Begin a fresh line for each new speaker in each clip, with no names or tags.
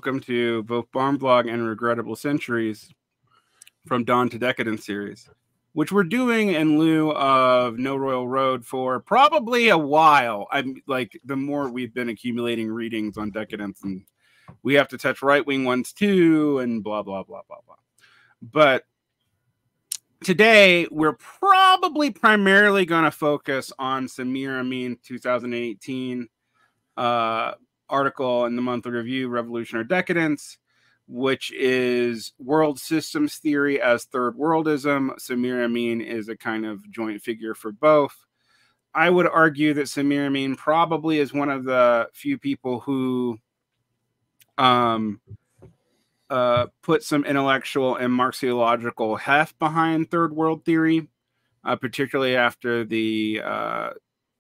welcome to both Barn Blog and Regrettable Centuries from Dawn to Decadence series, which we're doing in lieu of No Royal Road for probably a while. I'm like, the more we've been accumulating readings on Decadence, and we have to touch right-wing ones too, and blah, blah, blah, blah, blah. But today, we're probably primarily going to focus on Samir Amin 2018 article in the monthly review, Revolution or Decadence, which is world systems theory as third worldism. Samir Amin is a kind of joint figure for both. I would argue that Samir Amin probably is one of the few people who put some intellectual and Marxiological heft behind third world theory, particularly after the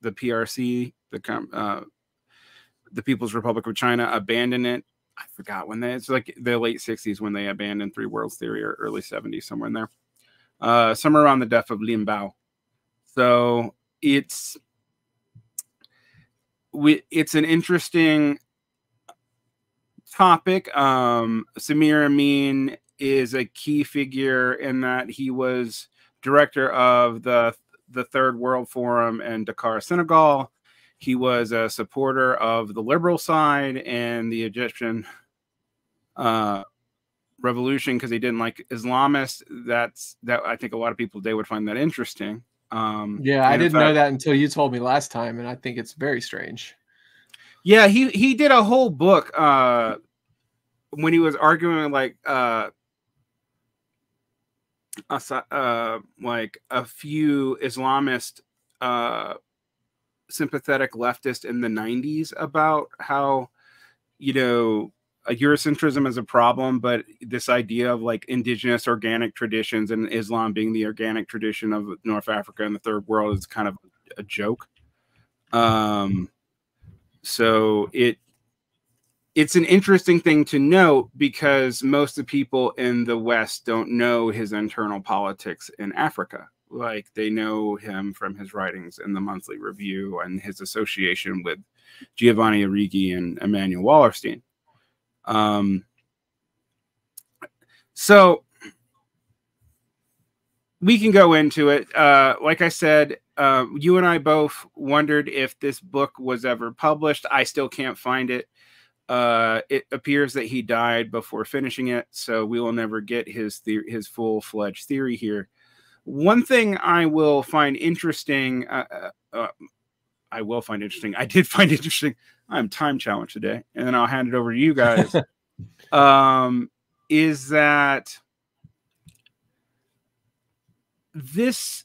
PRC, the People's Republic of China, abandoned it. I forgot when it's like the late 60s when they abandoned three worlds theory, or early 70s, somewhere in there, somewhere around the death of Lin Bao. So it's an interesting topic. Samir Amin is a key figure in that he was director of the Third World Forum in Dakar, Senegal. He was a supporter of the liberal side and the Egyptian revolution because he didn't like Islamists. That I think a lot of people today would find that interesting.
Yeah, I didn't know that until you told me last time, and I think it's very strange.
Yeah, he did a whole book when he was arguing like a few Islamist sympathetic leftist in the 90s about how, Eurocentrism is a problem, but this idea of like indigenous organic traditions and Islam being the organic tradition of North Africa and the third world is kind of a joke. So it's an interesting thing to note because most of the people in the West don't know his internal politics in Africa. Like, they know him from his writings in the monthly review and his association with Giovanni Arrighi and Emmanuel Wallerstein. So we can go into it. Like I said, you and I both wondered if this book was ever published. I still can't find it. It appears that he died before finishing it, so we will never get his full-fledged theory here. One thing I will find interesting, I did find interesting, I'm time challenged today, and then I'll hand it over to you guys, is that this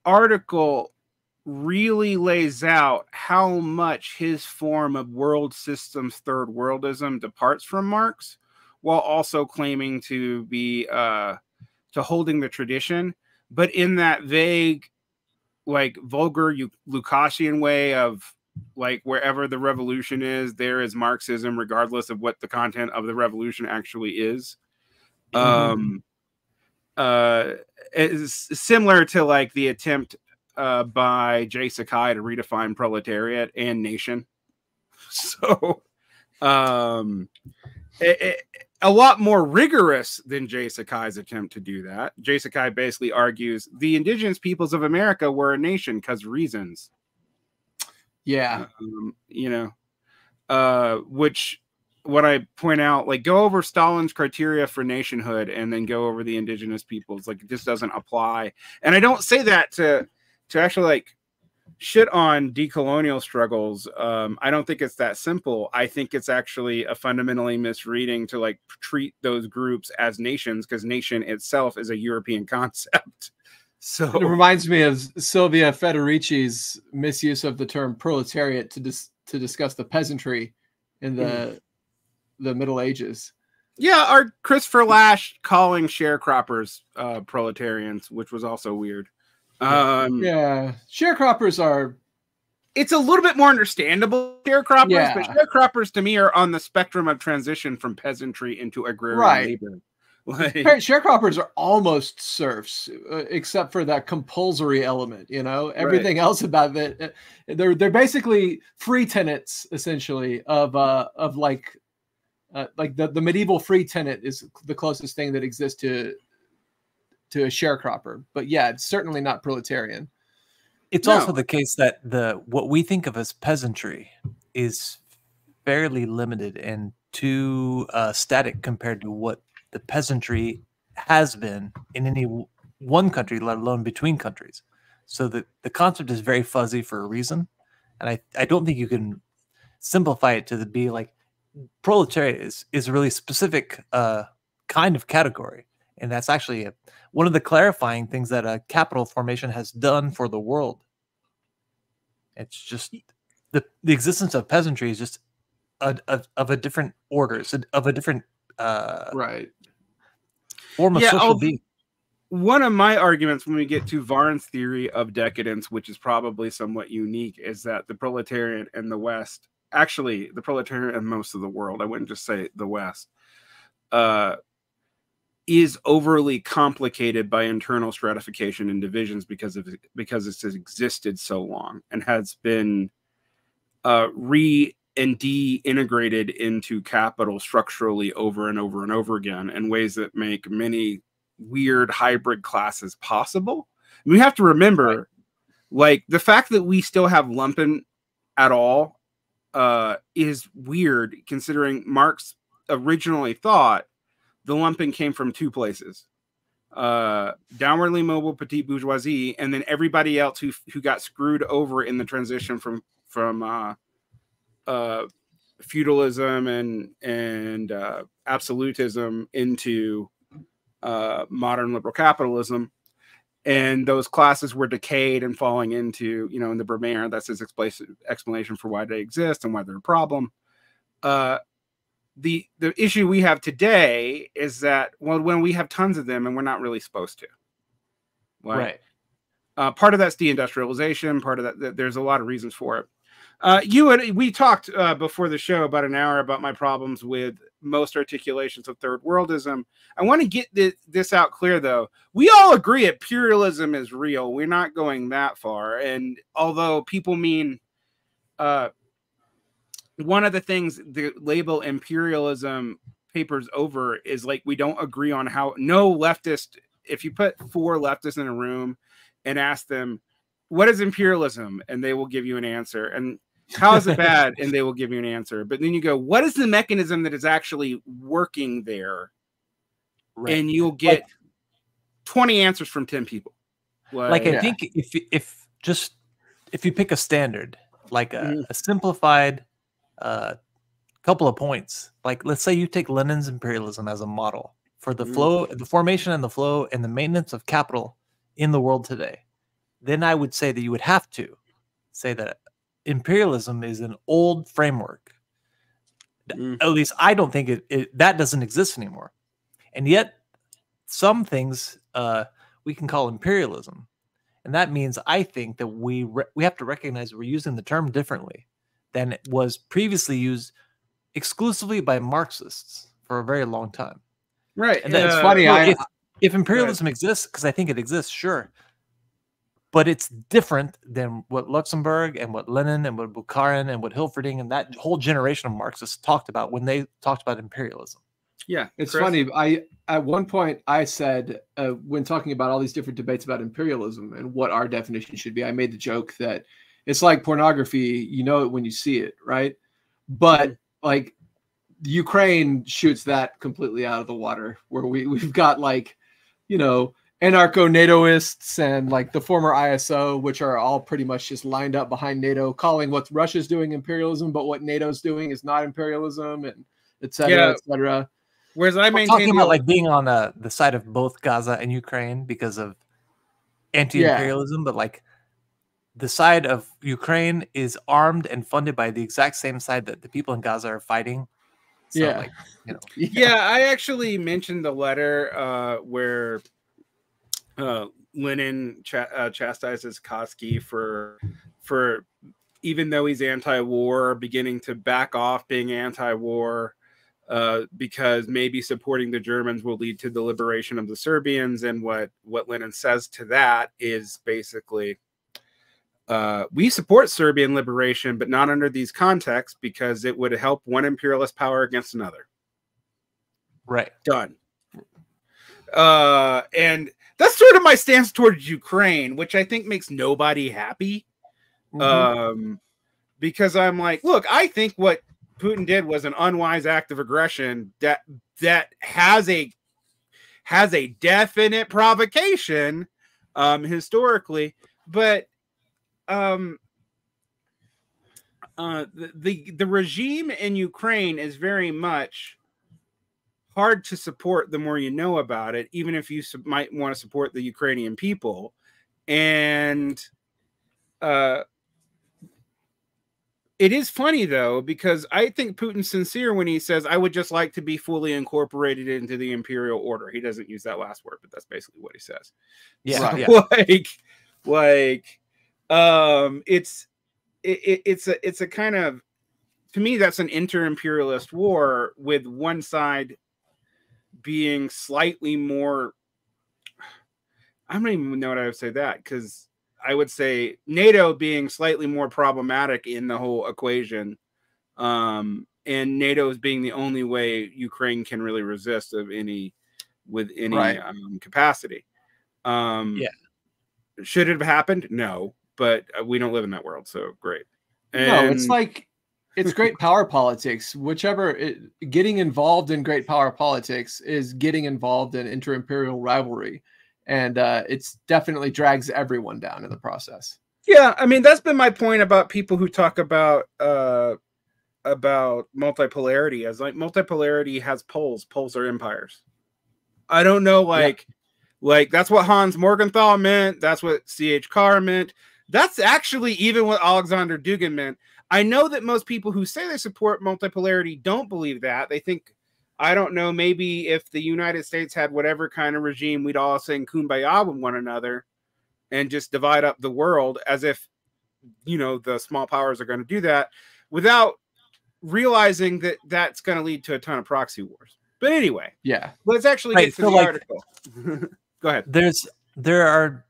article really lays out how much his form of world systems third worldism departs from Marx, while also claiming to be to holding the tradition, but in that vague, like, vulgar Lukashian way of like, wherever the revolution is, there is Marxism, regardless of what the content of the revolution actually is. It's similar to like the attempt by Jay Sakai to redefine proletariat and nation. So a lot more rigorous than Jay Sakai's attempt to do that. Jay Sakai basically argues the indigenous peoples of America were a nation because reasons.
Yeah.
Which, what I point out, like, go over Stalin's criteria for nationhood and then go over the indigenous peoples. Like, it just doesn't apply. And I don't say that to actually like shit on decolonial struggles. I don't think it's that simple. I think it's actually a fundamentally misreading to like treat those groups as nations, because nation itself is a European concept. So
it reminds me of Silvia Federici's misuse of the term proletariat to discuss the peasantry in the Middle Ages.
Yeah, or Christopher Lasch calling sharecroppers proletarians, which was also weird.
Yeah, sharecroppers are...
It's a little bit more understandable, sharecroppers, but sharecroppers to me are on the spectrum of transition from peasantry into agrarian labor.
Like, sharecroppers are almost serfs, except for that compulsory element. Everything else about it, they're basically free tenants, essentially, of like Like the medieval free tenant is the closest thing that exists to a sharecropper. But yeah, it's certainly not proletarian.
It's also the case that what we think of as peasantry is fairly limited and too static compared to what the peasantry has been in any one country, let alone between countries. So the concept is very fuzzy for a reason. And I don't think you can simplify it to be like proletariat is a really specific kind of category. And that's actually one of the clarifying things that capital formation has done for the world. It's just the existence of peasantry is just of a different order, of a different
right
form of social being.
One of my arguments when we get to Varn's theory of decadence, which is probably somewhat unique, is that the proletariat in the West, actually the proletariat in most of the world, I wouldn't just say the West, is overly complicated by internal stratification and divisions because it's existed so long and has been and de-integrated into capital structurally over and over and over again in ways that make many weird hybrid classes possible. And we have to remember, like, the fact that we still have lumpen at all is weird, considering Marx originally thought the lumpen came from two places: downwardly mobile petite bourgeoisie, and then everybody else who got screwed over in the transition from feudalism and absolutism into modern liberal capitalism. And those classes were decayed and falling into, in the Brumaire, that's his explanation for why they exist and why they're a problem. The issue we have today is that, well, when we have tons of them and we're not really supposed to.
Right.
Part of that's deindustrialization. Part of that, there's a lot of reasons for it. We talked before the show about an hour about my problems with most articulations of third worldism. I want to get this out clear, though. We all agree imperialism is real. We're not going that far. And although people mean, one of the things the label imperialism papers over is, like, we don't agree on how no leftist, if you put 4 leftists in a room and ask them, what is imperialism? And they will give you an answer. And how is it bad? And they will give you an answer. But then you go, what is the mechanism that is actually working there? Right. And you'll get 20 answers from 10 people.
I think if you pick a standard, like a simplified couple of points, like let's say you take Lenin's imperialism as a model for the flow, the formation and the flow and the maintenance of capital in the world today, then I would say that you would have to say that imperialism is an old framework. At least I don't think that doesn't exist anymore. And yet some things we can call imperialism. And that means I think that we have to recognize we're using the term differently than it was previously used exclusively by Marxists for a very long time.
Right.
And it's funny.
If imperialism exists, because I think it exists, sure. But it's different than what Luxemburg and what Lenin and what Bukharin and what Hilferding and that whole generation of Marxists talked about when they talked about imperialism.
Yeah, it's funny. At one point I said, when talking about all these different debates about imperialism and what our definition should be, I made the joke that it's like pornography. You know it when you see it, right? But like Ukraine shoots that completely out of the water, where we've got, like, anarcho-NATOists and like the former ISO, which are all pretty much just lined up behind NATO, calling what Russia's doing imperialism, but what NATO's doing is not imperialism, and et cetera, et cetera.
Whereas I maintain
talking about like being on the side of both Gaza and Ukraine because of anti-imperialism, but like the side of Ukraine is armed and funded by the exact same side that the people in Gaza are fighting. So,
I actually mentioned the letter where Lenin chastises Kotsky for even though he's anti-war, beginning to back off being anti-war because maybe supporting the Germans will lead to the liberation of the Serbians. And what Lenin says to that is basically, we support Serbian liberation, but not under these contexts, because it would help one imperialist power against another.
Right.
Done. And that's sort of my stance towards Ukraine, which I think makes nobody happy. Because I'm like, look, I think what Putin did was an unwise act of aggression that has a definite provocation historically, but the regime in Ukraine is very much hard to support the more you know about it, even if you might want to support the Ukrainian people. And it is funny, though, because I think Putin's sincere when he says, I would just like to be fully incorporated into the imperial order. He doesn't use that last word, but that's basically what he says.
Yeah.
So,
yeah.
It's a kind of, to me, that's an inter-imperialist war with one side being slightly more, I don't even know what I would say that, because I would say NATO being slightly more problematic in the whole equation, and NATO as being the only way Ukraine can really resist with any capacity.
Yeah.
Should it have happened? No, but we don't live in that world, so great.
No, it's like, it's great power politics. Getting involved in great power politics is getting involved in inter-imperial rivalry. And it's definitely drags everyone down in the process.
Yeah, I mean, that's been my point about people who talk about multipolarity, as like multipolarity has poles. Poles are empires. I don't know, like that's what Hans Morgenthau meant. That's what C.H. Carr meant. That's actually even what Alexander Dugin meant. I know that most people who say they support multipolarity don't believe that. They think, I don't know, maybe if the United States had whatever kind of regime, we'd all sing Kumbaya with one another and just divide up the world, as if, the small powers are going to do that, without realizing that that's going to lead to a ton of proxy wars. But anyway, let's actually get to the article. Go ahead.
There are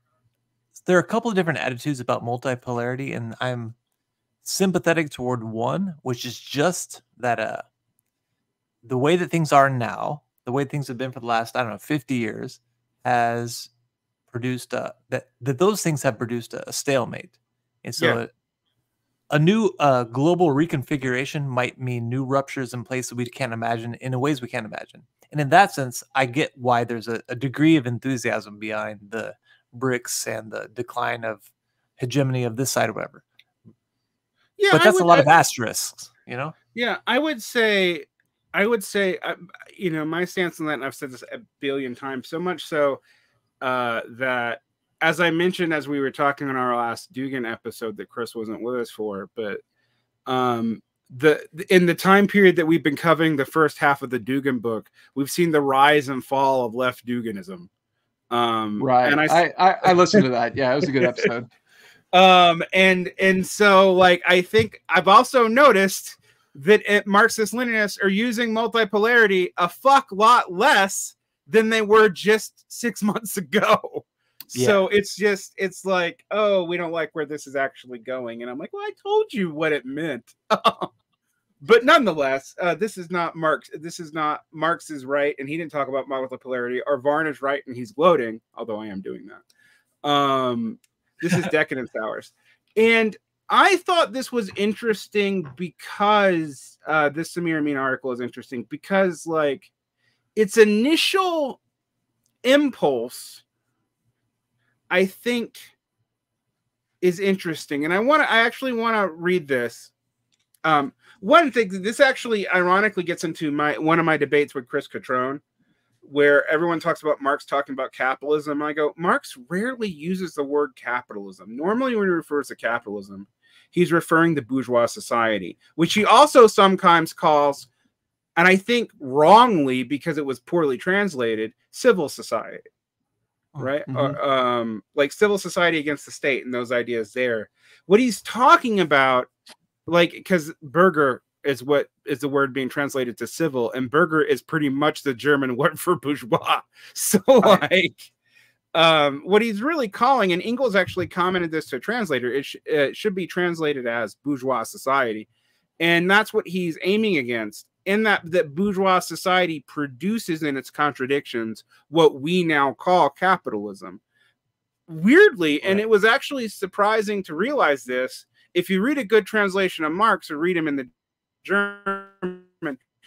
a couple of different attitudes about multipolarity, and I'm sympathetic toward one, which is just that the way that things are now, the way things have been for the last, 50 years, has produced that those things have produced a stalemate. And so a new global reconfiguration might mean new ruptures in places we can't imagine, in ways we can't imagine. And in that sense, I get why there's a degree of enthusiasm behind the BRICS and the decline of hegemony of this side or whatever. Yeah, but that's a lot of asterisks,
Yeah, I would say, my stance on that, and I've said this a billion times, so much so that, as I mentioned as we were talking on our last Dugin episode that Chris wasn't with us for, but in the time period that we've been covering the first half of the Dugin book, we've seen the rise and fall of left Duginism.
Right. And I listened to that. Yeah, it was a good episode.
And so, like, I think I've also noticed that Marxist-Leninists are using multipolarity a fuck lot less than they were just 6 months ago. Yeah. So it's like, oh, we don't like where this is actually going. And I'm like, well, I told you what it meant. But nonetheless, this is not Marx. This is not Marx is right, and he didn't talk about multipolarity, or Varn is right, and he's gloating, although I am doing that. This is Decadence Hours. And I thought this was interesting because this Samir Amin article is interesting because, like, its initial impulse, I think, is interesting. And I actually want to read this. One thing, this actually ironically gets into one of my debates with Chris Catrone, where everyone talks about Marx talking about capitalism. I go, Marx rarely uses the word capitalism. Normally when he refers to capitalism, he's referring to bourgeois society, which he also sometimes calls, and I think wrongly because it was poorly translated, civil society, right? Mm-hmm. Like civil society against the state and those ideas there. What he's talking about, like, because Bürger is what is the word being translated to civil, and Bürger is pretty much the German word for bourgeois. So, like, what he's really calling, and Engels actually commented this to a translator, it should be translated as bourgeois society, and that's what he's aiming against. in that bourgeois society produces in its contradictions what we now call capitalism. Weirdly, and it was actually surprising to realize this, if you read a good translation of Marx or read him in the German,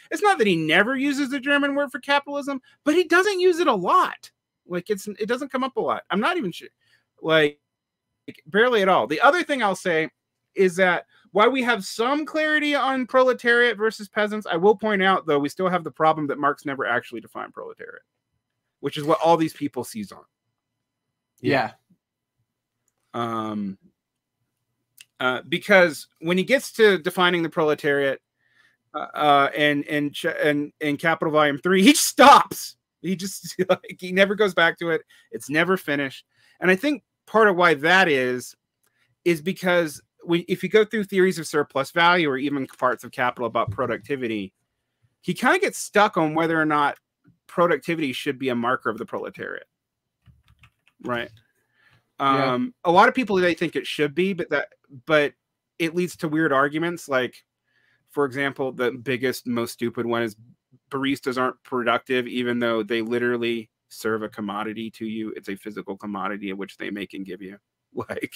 it's not that he never uses the German word for capitalism, but he doesn't use it a lot. Like it doesn't come up a lot. I'm not even sure, like barely at all. The other thing I'll say is that while we have some clarity on proletariat versus peasants, I will point out, though, we still have the problem that Marx never actually defined proletariat, which is what all these people seize on.
Yeah.
Because when he gets to defining the proletariat and Capital Volume 3, he stops. He just he never goes back to it. It's never finished. And I think part of why that is because if you go through theories of surplus value or even parts of Capital about productivity, he kind of gets stuck on whether or not productivity should be a marker of the proletariat. Right. A lot of people, they think it should be, but it leads to weird arguments. Like, for example, the biggest, most stupid one is baristas aren't productive, even though they literally serve a commodity to you. It's a physical commodity of which they make and give you. Like,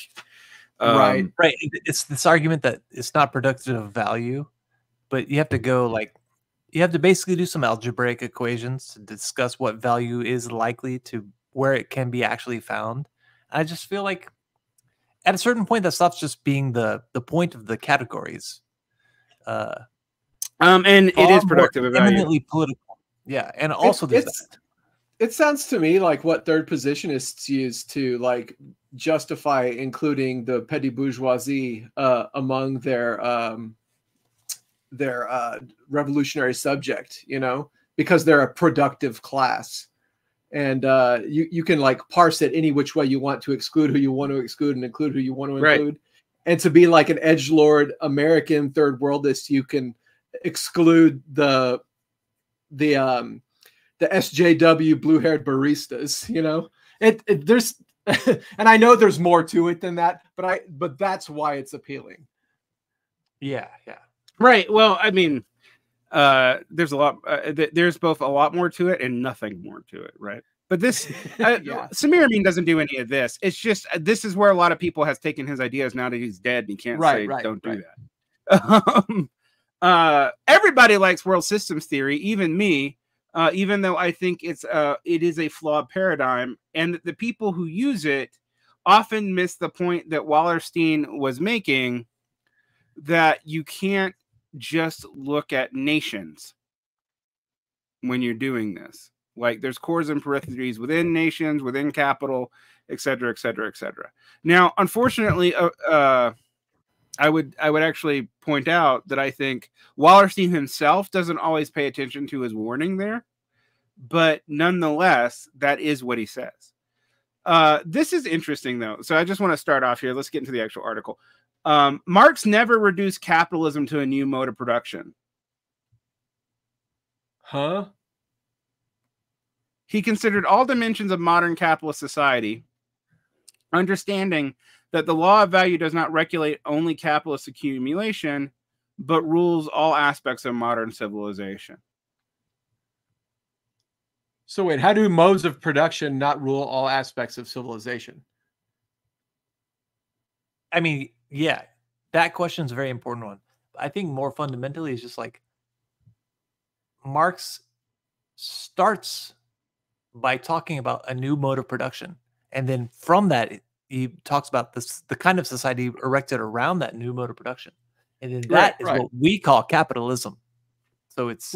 right. It's this argument that it's not productive of value, but you have to go you have to basically do some algebraic equations to discuss what value is likely to where it can be actually found. I just feel like at a certain point that stops just being the point of the categories.
And it is productive of value.
Eminently political. Yeah, and also
it sounds to me like what third positionists use to justify including the petty bourgeoisie among their revolutionary subject, because they're a productive class. And you can parse it any which way you want to exclude who you want to exclude and include who you want to include. Right. And to be like an edgelord American third worldist, you can exclude the SJW blue-haired baristas. There's and I know there's more to it than that, but that's why it's appealing.
Yeah.
Right. Well, I mean, there's a lot. There's both a lot more to it and nothing more to it, right? But this, Samir Amin doesn't do any of this. It's just this is where a lot of people has taken his ideas now that he's dead, and he can't say don't do that. Everybody likes world systems theory, even me. Even though I think it is a flawed paradigm, and the people who use it often miss the point that Wallerstein was making, that you can't just look at nations when you're doing this. Like, there's cores and peripheries within nations, within capital, et cetera, et cetera, et cetera. Now, unfortunately, I would actually point out that I think Wallerstein himself doesn't always pay attention to his warning there, but nonetheless, that is what he says. This is interesting, though. So I just want to start off here. Let's get into the actual article. Marx never reduced capitalism to a new mode of production.
Huh?
He considered all dimensions of modern capitalist society, understanding that the law of value does not regulate only capitalist accumulation, but rules all aspects of modern civilization.
So wait, how do modes of production not rule all aspects of civilization?
I mean, yeah, that question is a very important one. I think more fundamentally is just like Marx starts by talking about a new mode of production. And then from that, he talks about the kind of society erected around that new mode of production. And then that is what we call capitalism. So it's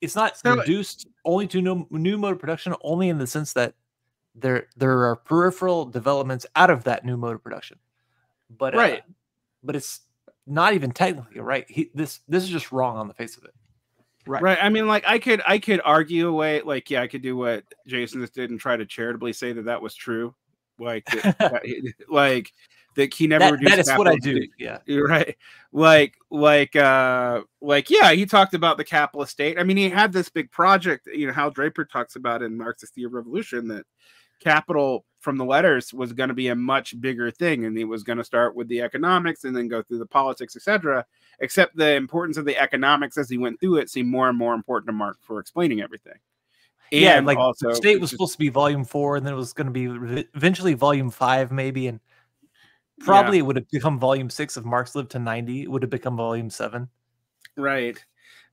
it's not reduced only to new mode of production, only in the sense that there are peripheral developments out of that new mode of production. But but it's not even technically right. This is just wrong on the face of it.
Right. I mean, like I could argue away. Like, yeah, I could do what Jason just did and try to charitably say that was true. Like, that he never reduced.
That is what I do. Yeah.
Right. Yeah, he talked about the capitalist state. I mean, he had this big project, Hal Draper talks about in Marxist Theory of Revolution, that capital from the letters was going to be a much bigger thing, and it was going to start with the economics and then go through the politics, etc. Except the importance of the economics as he went through it seemed more and more important to Marx for explaining everything. And
yeah, like
also,
the state was supposed to be volume 4, and then it was going to be eventually volume 5, maybe, and probably it would have become volume 6 if Marx lived to 90. It would have become volume 7.
Right.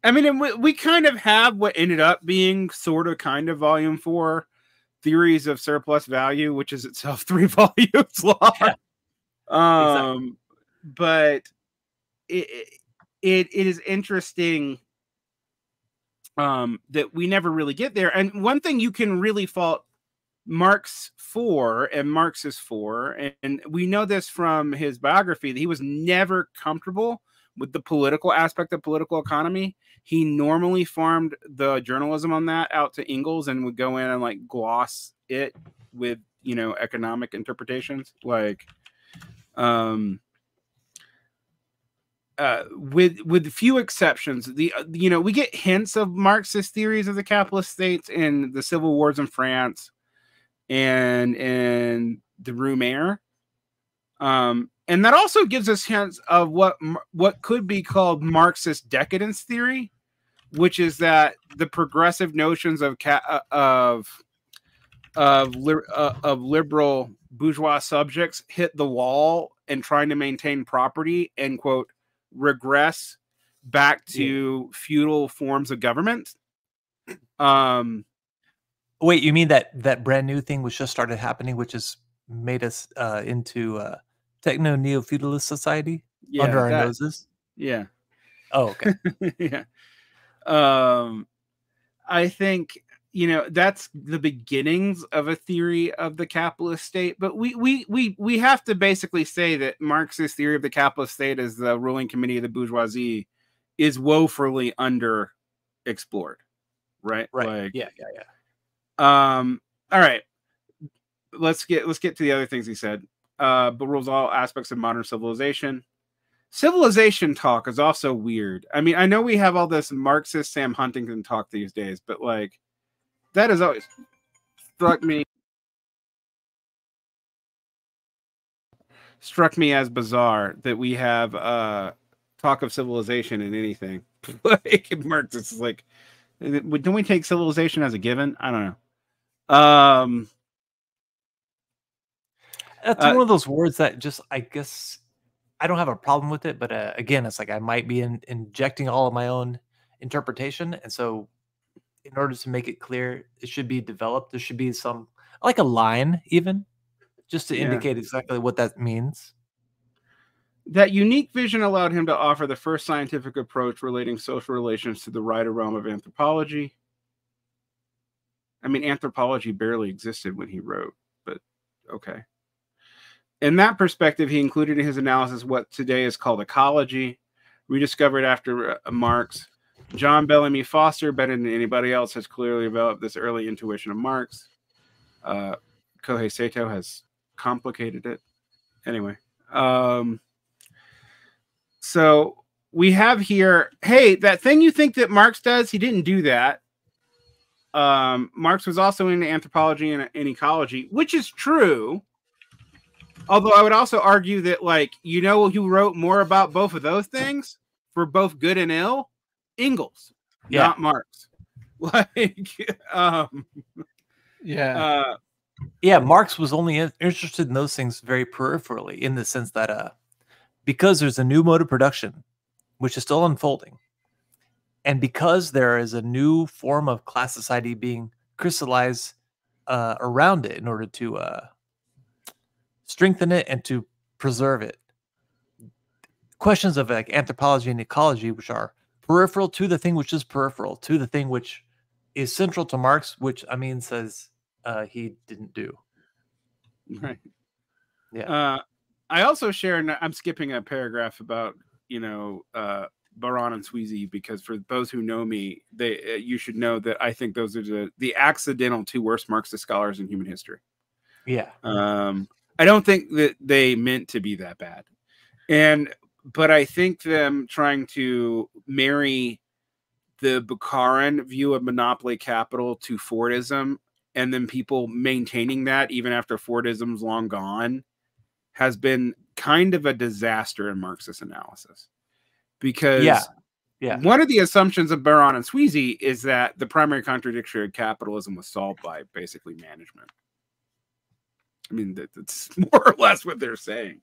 I mean, we kind of have what ended up being sort of kind of volume 4, Theories of Surplus Value, which is itself 3 volumes long. Yeah. Exactly. But it is interesting that we never really get there. And one thing you can really fault Marx for, and Marx is for, and we know this from his biography, that he was never comfortable with the political aspect of political economy. He normally farmed the journalism on that out to Engels and would go in and like gloss it with, you know, economic interpretations, like with few exceptions. You know, we get hints of Marxist theories of the capitalist states in the civil wars in France and in the Room and that also gives us hints of what could be called Marxist decadence theory, which is that the progressive notions of liberal bourgeois subjects hit the wall and trying to maintain property and, quote, regress back to feudal forms of government.
Wait, you mean that brand new thing which just started happening, which has made us into techno neo-feudalist society under our noses?
Yeah.
Oh, okay.
Yeah. I think, you know, that's the beginnings of a theory of the capitalist state. But we have to basically say that Marxist theory of the capitalist state as the ruling committee of the bourgeoisie is woefully underexplored. Right.
Right.
Like,
yeah.
All right. Let's get to the other things he said. But rules all aspects of modern civilization. Civilization talk is also weird. I mean, I know we have all this Marxist Sam Huntington talk these days, but like that has always struck me as bizarre that we have talk of civilization in anything. Like Marx is like, don't we take civilization as a given? I don't know.
That's one of those words that just, I guess, I don't have a problem with it, but again, it's like I might be injecting all of my own interpretation, and so in order to make it clear, it should be developed. There should be some, like a line, even, just to indicate exactly what that means.
That unique vision allowed him to offer the first scientific approach relating social relations to the wider realm of anthropology. I mean, anthropology barely existed when he wrote, but okay. In that perspective, he included in his analysis what today is called ecology, rediscovered after Marx. John Bellamy Foster, better than anybody else, has clearly developed this early intuition of Marx. Kohei Sato has complicated it. Anyway. So we have here, hey, that thing you think that Marx does, he didn't do that. Marx was also into anthropology and ecology, which is true. Although I would also argue that, like, you know who wrote more about both of those things for both good and ill? Engels, not Marx. Like,
Marx was only interested in those things very peripherally, in the sense that because there's a new mode of production, which is still unfolding, and because there is a new form of class society being crystallized around it in order to strengthen it and to preserve it. Questions of like anthropology and ecology, which are peripheral to the thing which is peripheral to the thing which is central to Marx, which Amin says he didn't do.
Right.
Yeah.
I also share, and I'm skipping a paragraph about, you know, Baran and Sweezy, because for those who know me, you should know that I think those are the accidental two worst Marxist scholars in human history.
Yeah.
I don't think that they meant to be that bad. But I think them trying to marry the Bukharan view of monopoly capital to Fordism and then people maintaining that even after Fordism's long gone has been kind of a disaster in Marxist analysis. Because one of the assumptions of Baron and Sweezy is that the primary contradiction of capitalism was solved by basically management. I mean, that's more or less what they're saying.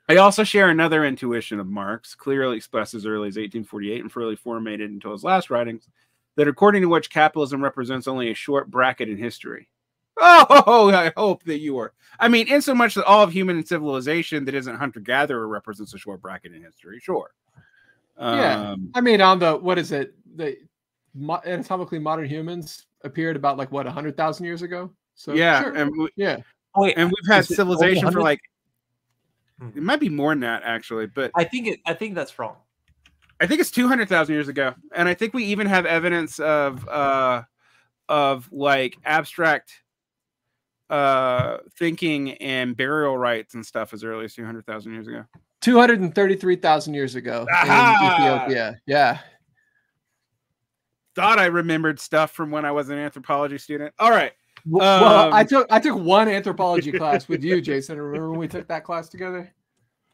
I also share another intuition of Marx, clearly expressed as early as 1848 and fully formulated until his last writings, that according to which capitalism represents only a short bracket in history. Oh, I hope that you are. I mean, in so much that all of human civilization that isn't hunter-gatherer represents a short bracket in history, sure.
Yeah. I mean, on the, what is it? The anatomically modern humans appeared about, like, what, 100,000 years ago? So,
yeah.
Sure.
And
Wait,
and we've had civilization for, like, it might be more than that, actually, but
I think that's wrong.
I think it's 200,000 years ago, and I think we even have evidence of like abstract thinking and burial rites and stuff as early as 200,000 years ago.
233,000 years ago in Ethiopia. Yeah.
Thought I remembered stuff from when I was an anthropology student. All right.
Well, I took one anthropology class with you, Jason. Remember when we took that class together?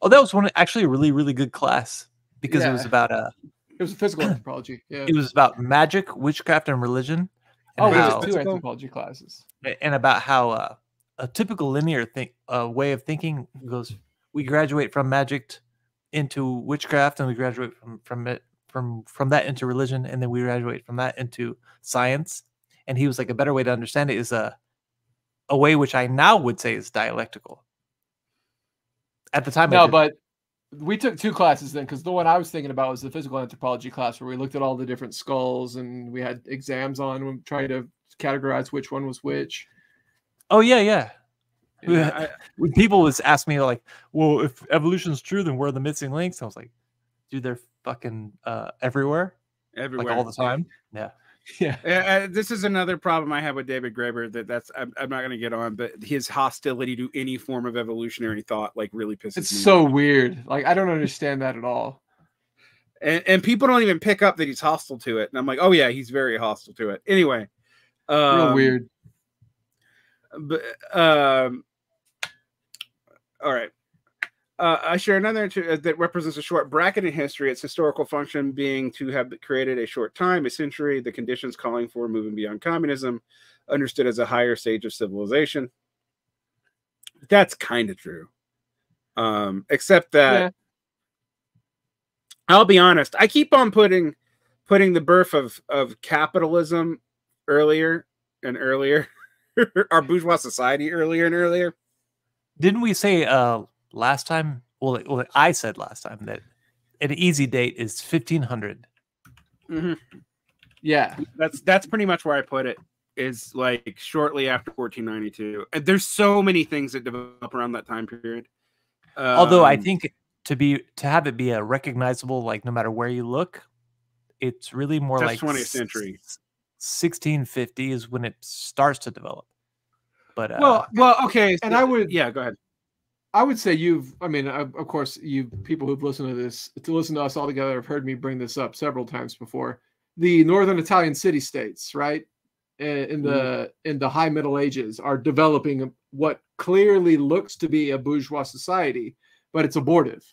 Oh, that was actually a really, really good class because it was about
it was physical anthropology. Yeah.
It was about magic, witchcraft, and religion. And
it was two anthropology classes.
And about how a typical linear way of thinking goes. We graduate from magic into witchcraft, and we graduate from that into religion, and then we graduate from that into science. And he was like, a better way to understand it is a way which I now would say is dialectical. At the time,
but we took two classes then, because the one I was thinking about was the physical anthropology class, where we looked at all the different skulls and we had exams on and trying to categorize which one was which.
Oh yeah. When people was ask me like, well, if evolution's true, then where are the missing links? I was like, dude, they're fucking everywhere, like all the time. Yeah.
This is another problem I have with David Graeber. I'm not going to get on, but his hostility to any form of evolutionary thought like really pisses me off.
It's so weird. Like, I don't understand that at all.
And people don't even pick up that he's hostile to it. And I'm like, oh yeah, he's very hostile to it. Anyway,
real weird.
But all right. I share another that represents a short bracket in history. Its historical function being to have created a short time, a century, the conditions calling for moving beyond communism, understood as a higher stage of civilization. That's kind of true. Except that I'll be honest, I keep on putting the birth of capitalism earlier and earlier, our bourgeois society earlier and earlier.
Didn't we say last time? Well, I said last time that an easy date is 1500.
Mm-hmm.
Yeah,
that's pretty much where I put it. Is like shortly after 1492. And there's so many things that develop around that time period.
Although I think to have it be a recognizable, like no matter where you look, it's really more like
20th century.
1650 is when it starts to develop. But
well, okay. And
I would,
go ahead.
I would say of course, you people who've listened to us all together have heard me bring this up several times before. The northern Italian city-states, right, in the High Middle Ages, are developing what clearly looks to be a bourgeois society, but it's abortive.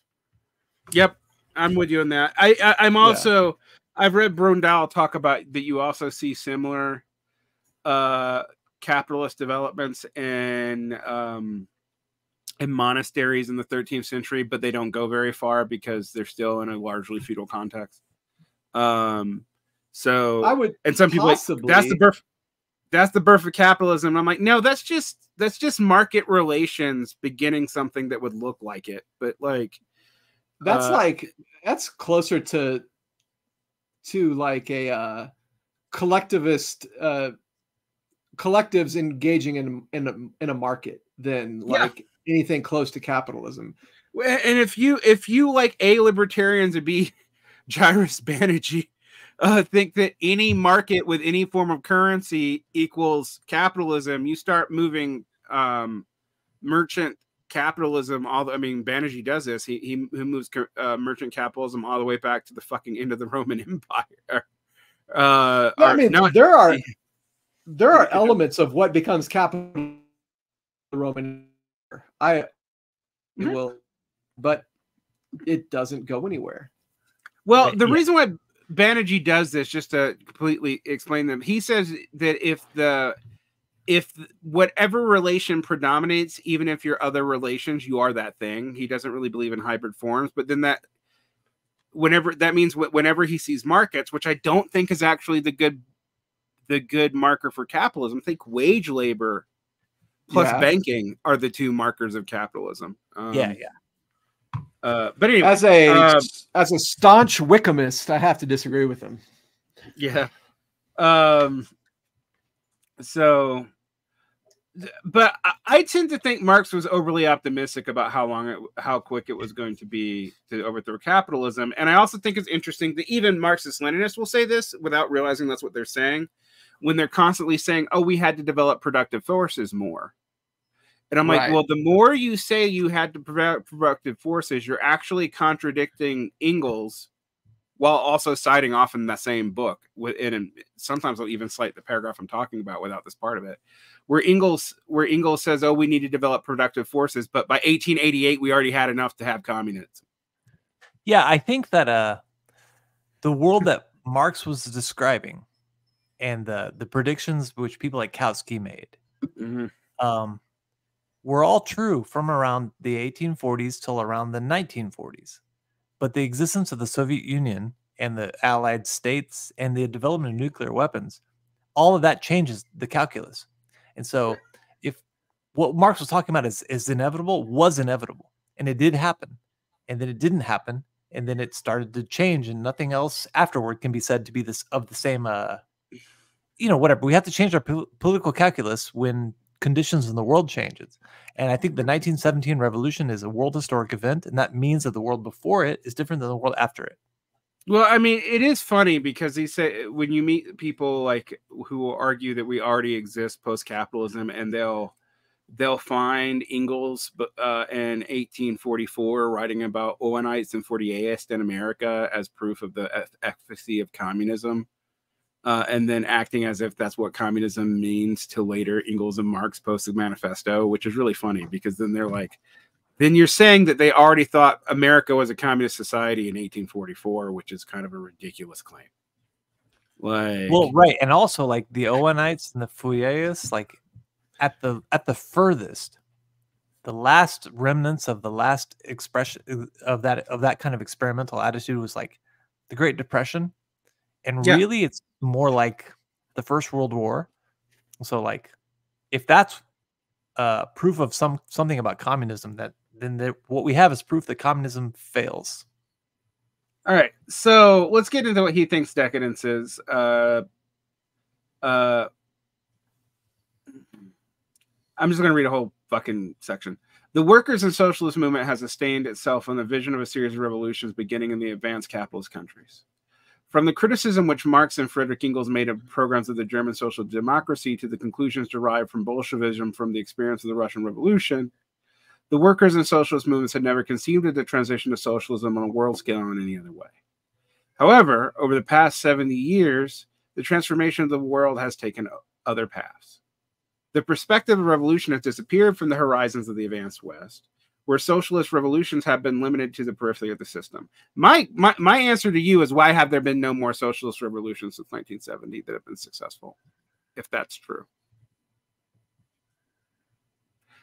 Yep, I'm with you on that. I'm also I've read Brundall talk about that. You also see similar capitalist developments in monasteries in the 13th century, but they don't go very far because they're still in a largely feudal context. So
I would,
and some people that's the birth of capitalism. And I'm like, no, that's just market relations beginning something that would look like it. But like
that's closer to like a collectivist collectives engaging in a market than like anything close to capitalism.
And if you like a libertarians would be Jairus Banerjee, think that any market with any form of currency equals capitalism, you start moving merchant capitalism Banerjee does this. He moves merchant capitalism all the way back to the fucking end of the Roman Empire.
there are elements of what becomes capital the Roman Empire. It will, but it doesn't go anywhere.
Well, the reason why Banerjee does this, just to completely explain them, he says that if whatever relation predominates, even if you're other relations, you are that thing. He doesn't really believe in hybrid forms, but then that means whenever he sees markets, which I don't think is actually the good marker for capitalism. I think wage labor plus banking are the two markers of capitalism. But anyway,
as a staunch Wickhamist, I have to disagree with him.
Yeah. But I tend to think Marx was overly optimistic about how quick it was going to be to overthrow capitalism. And I also think it's interesting that even Marxist-Leninists will say this without realizing that's what they're saying, when they're constantly saying, oh, we had to develop productive forces more. And I'm like, well, the more you say you had to develop productive forces, you're actually contradicting Engels while also citing off in the same book. And sometimes I'll even cite the paragraph I'm talking about without this part of it, where Engels says, oh, we need to develop productive forces, but by 1888 we already had enough to have communism.
Yeah, I think that the world that Marx was describing and the predictions which people like Kautsky made were all true from around the 1840s till around the 1940s. But the existence of the Soviet Union and the Allied states and the development of nuclear weapons, all of that changes the calculus. And so if what Marx was talking about is inevitable, was inevitable. And it did happen. And then it didn't happen. And then it started to change, and nothing else afterward can be said to be the same, whatever. We have to change our political calculus when conditions in the world changes. And I think the 1917 revolution is a world historic event, and that means that the world before it is different than the world after it.
Well, I mean, it is funny because he said when you meet people like who will argue that we already exist post-capitalism, and they'll find Engels in 1844 writing about Owenites and Fourierists in America as proof of the efficacy of communism. And then acting as if that's what communism means till later Engels and Marx posted manifesto, which is really funny because then they're like, then you're saying that they already thought America was a communist society in 1844, which is kind of a ridiculous claim.
Well, right. And also like the Owenites and the Fourierists, like at the furthest, the last remnants of the last expression of that kind of experimental attitude was like the Great Depression. And really, it's more like the First World War. So, like, if that's proof of something about communism, then what we have is proof that communism fails.
All right, so let's get into what he thinks decadence is. I'm just going to read a whole fucking section. The workers' and socialist movement has sustained itself on the vision of a series of revolutions beginning in the advanced capitalist countries. From the criticism which Marx and Friedrich Engels made of programs of the German social democracy to the conclusions derived from Bolshevism from the experience of the Russian Revolution, the workers and socialist movements had never conceived of the transition to socialism on a world scale in any other way. However, over the past 70 years, the transformation of the world has taken other paths. The perspective of revolution has disappeared from the horizons of the advanced West, where socialist revolutions have been limited to the periphery of the system. My answer to you is, why have there been no more socialist revolutions since 1970 that have been successful, if that's true?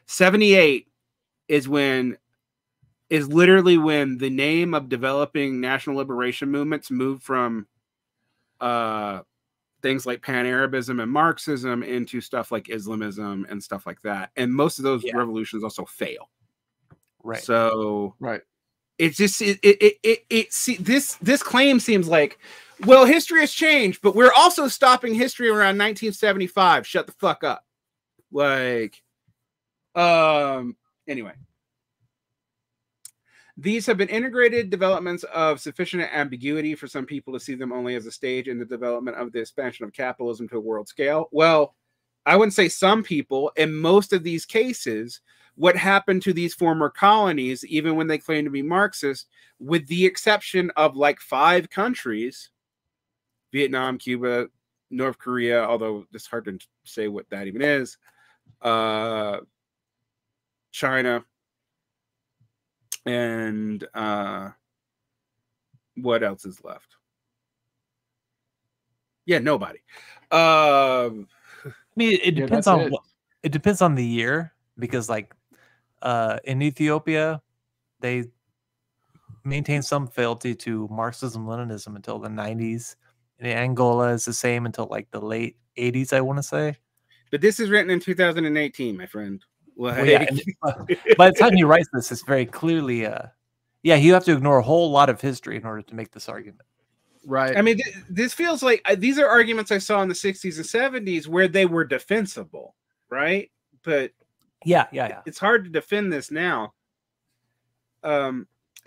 78 is literally when the name of developing national liberation movements moved from things like Pan-Arabism and Marxism into stuff like Islamism and stuff like that. And most of those revolutions also fail.
Right.
So it's just this claim seems like, well, history has changed, but we're also stopping history around 1975. Shut the fuck up. Like, anyway. These have been integrated developments of sufficient ambiguity for some people to see them only as a stage in the development of the expansion of capitalism to a world scale. Well, I wouldn't say some people. In most of these cases, what happened to these former colonies, even when they claim to be Marxist, with the exception of like 5 countries, Vietnam, Cuba, North Korea, although it's hard to say what that even is. China, and what else is left? Yeah, nobody.
I mean, it depends on what. It depends on the year, because like in Ethiopia, they maintain some fealty to Marxism-Leninism until the 90s. In Angola is the same until like the late 80s, I want to say.
But this is written in 2018, my friend. Like...
Well, yeah. By the time he writes this, it's very clearly, yeah, you have to ignore a whole lot of history in order to make this argument.
Right.
I mean, this feels like these are arguments I saw in the 60s and 70s where they were defensible, right? But
yeah.
It's hard to defend this now.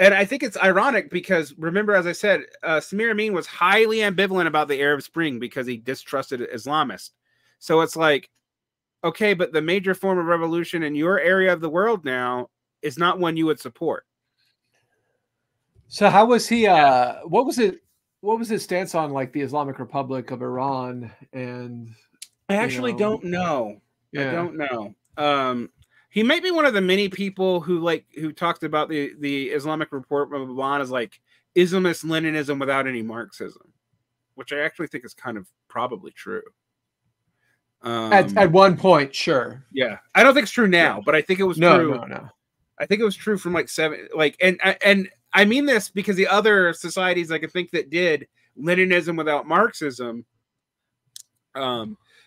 And I think it's ironic because, remember, as I said, Samir Amin was highly ambivalent about the Arab Spring because he distrusted Islamists. So it's like, okay, but the major form of revolution in your area of the world now is not one you would support.
So how was he? What was his stance on like the Islamic Republic of Iran? And
I actually don't know.
Yeah.
I don't know. He might be one of the many people who talked about the Islamic Republic of Iran as like Islamist Leninism without any Marxism, which I actually think is kind of probably true.
At one point, sure.
Yeah, I don't think it's true now, but I think it was true.
No.
I think it was true from like and I mean this because the other societies I can think that did Leninism without Marxism,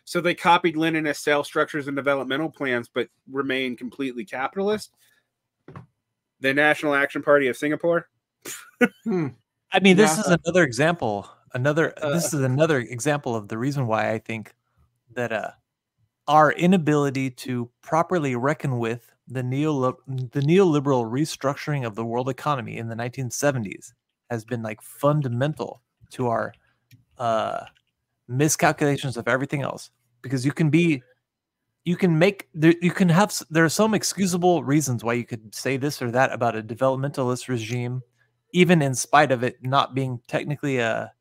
so they copied Leninist sales structures and developmental plans, but remain completely capitalist. The National Action Party of Singapore.
I mean, this is another example. This is another example of the reason why I think that our inability to properly reckon with the neoliberal restructuring of the world economy in the 1970s has been like fundamental to our miscalculations of everything else. Because there are some excusable reasons why you could say this or that about a developmentalist regime, even in spite of it not being technically a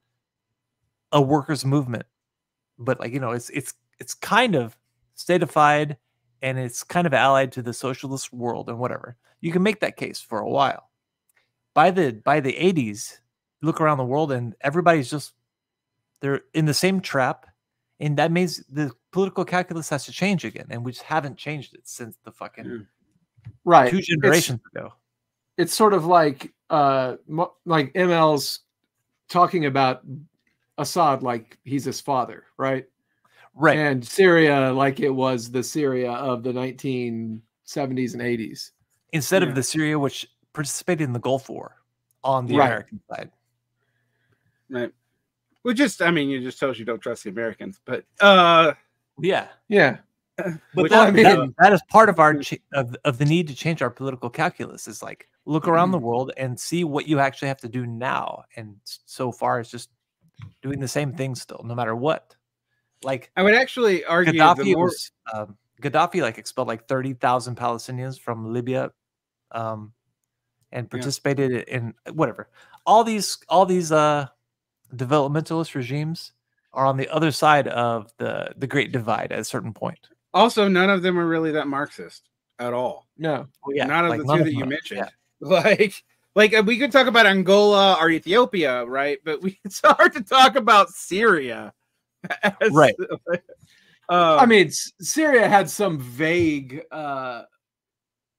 workers' movement. But like, it's kind of statified and it's kind of allied to the socialist world and whatever. You can make that case for a while. By the 80s, you look around the world and everybody's they're in the same trap, and that means the political calculus has to change again, and we just haven't changed it since the fucking 2 generations ago.
It's sort of like ML's talking about Assad like he's his father, right?
Right.
And Syria like it was the Syria of the 1970s and 80s.
Instead of the Syria which participated in the Gulf War on the American side.
Right. Well, it just tells you don't trust the Americans. But
yeah.
But that is part of our of the need to change our political calculus. Is like look around the world and see what you actually have to do now. And so far, it's just doing the same thing still, no matter what. Like
I would actually argue
Gaddafi like expelled like 30,000 Palestinians from Libya, and participated in whatever. All these developmentalist regimes are on the other side of the Great Divide at a certain point.
Also, none of them are really that Marxist at all.
No,
none of the two that you mentioned. Yeah. Like we could talk about Angola or Ethiopia, right? But it's hard to talk about Syria.
Right.
I mean, Syria had some vague,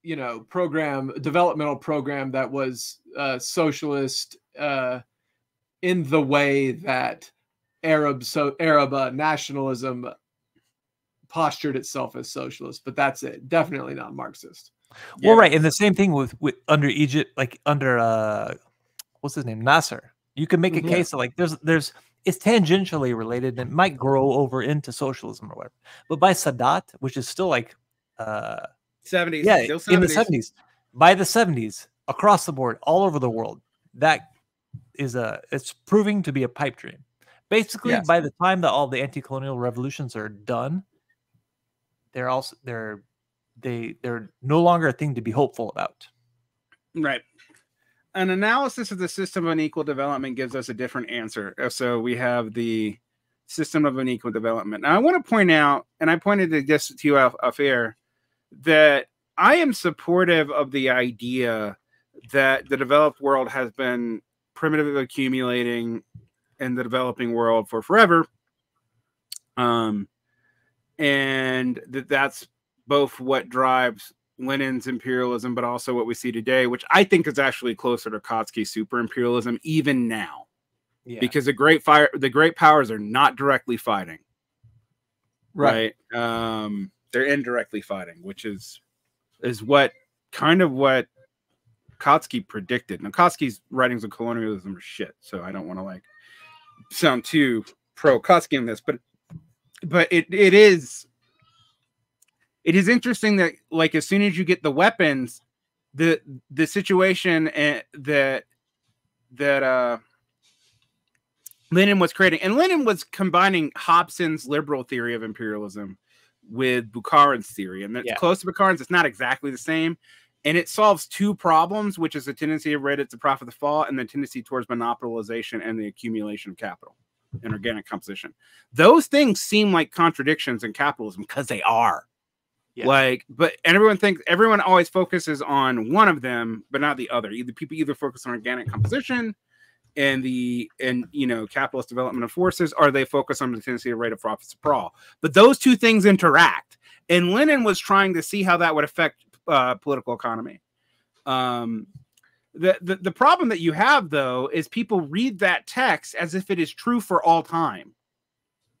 developmental program that was socialist in the way that Arab nationalism postured itself as socialist, but that's it. Definitely not Marxist.
Well, right, and the same thing with under Egypt, like under what's his name, Nasser. You can make a case that like there's it's tangentially related and it might grow over into socialism or whatever. But by Sadat, which is still like
70s,
still 70s. In the 70s, by the 70s, across the board, all over the world, that is it's proving to be a pipe dream. Basically, by the time that all the anti-colonial revolutions are done, they're no longer a thing to be hopeful about.
Right. An analysis of the system of unequal development gives us a different answer. So we have the system of unequal development. Now, I want to point out, and I pointed this to you off air, that I am supportive of the idea that the developed world has been primitively accumulating in the developing world for forever. And that's both what drives Lenin's imperialism, but also what we see today, which I think is actually closer to Kautsky's super imperialism even now. Yeah. Because the great powers are not directly fighting. Right. They're indirectly fighting, which is what Kautsky predicted. Now, Kautsky's writings on colonialism are shit, so I don't want to like sound too pro Kautsky on this, but it is interesting that like as soon as you get the weapons, the situation that Lenin was creating, and Lenin was combining Hobson's liberal theory of imperialism with Bukharin's theory, and that's close to Bukharin's. It's not exactly the same, and it solves two problems, which is the tendency of Reddit to profit the fall, and the tendency towards monopolization and the accumulation of capital and organic composition. Those things seem like contradictions in capitalism because they are. Yeah. Like, but everyone always focuses on one of them, but not the other. People either focus on organic composition and capitalist development of forces, or they focus on the tendency to rate of profits per all. But those two things interact, and Lenin was trying to see how that would affect political economy. The problem that you have, though, is people read that text as if it is true for all time.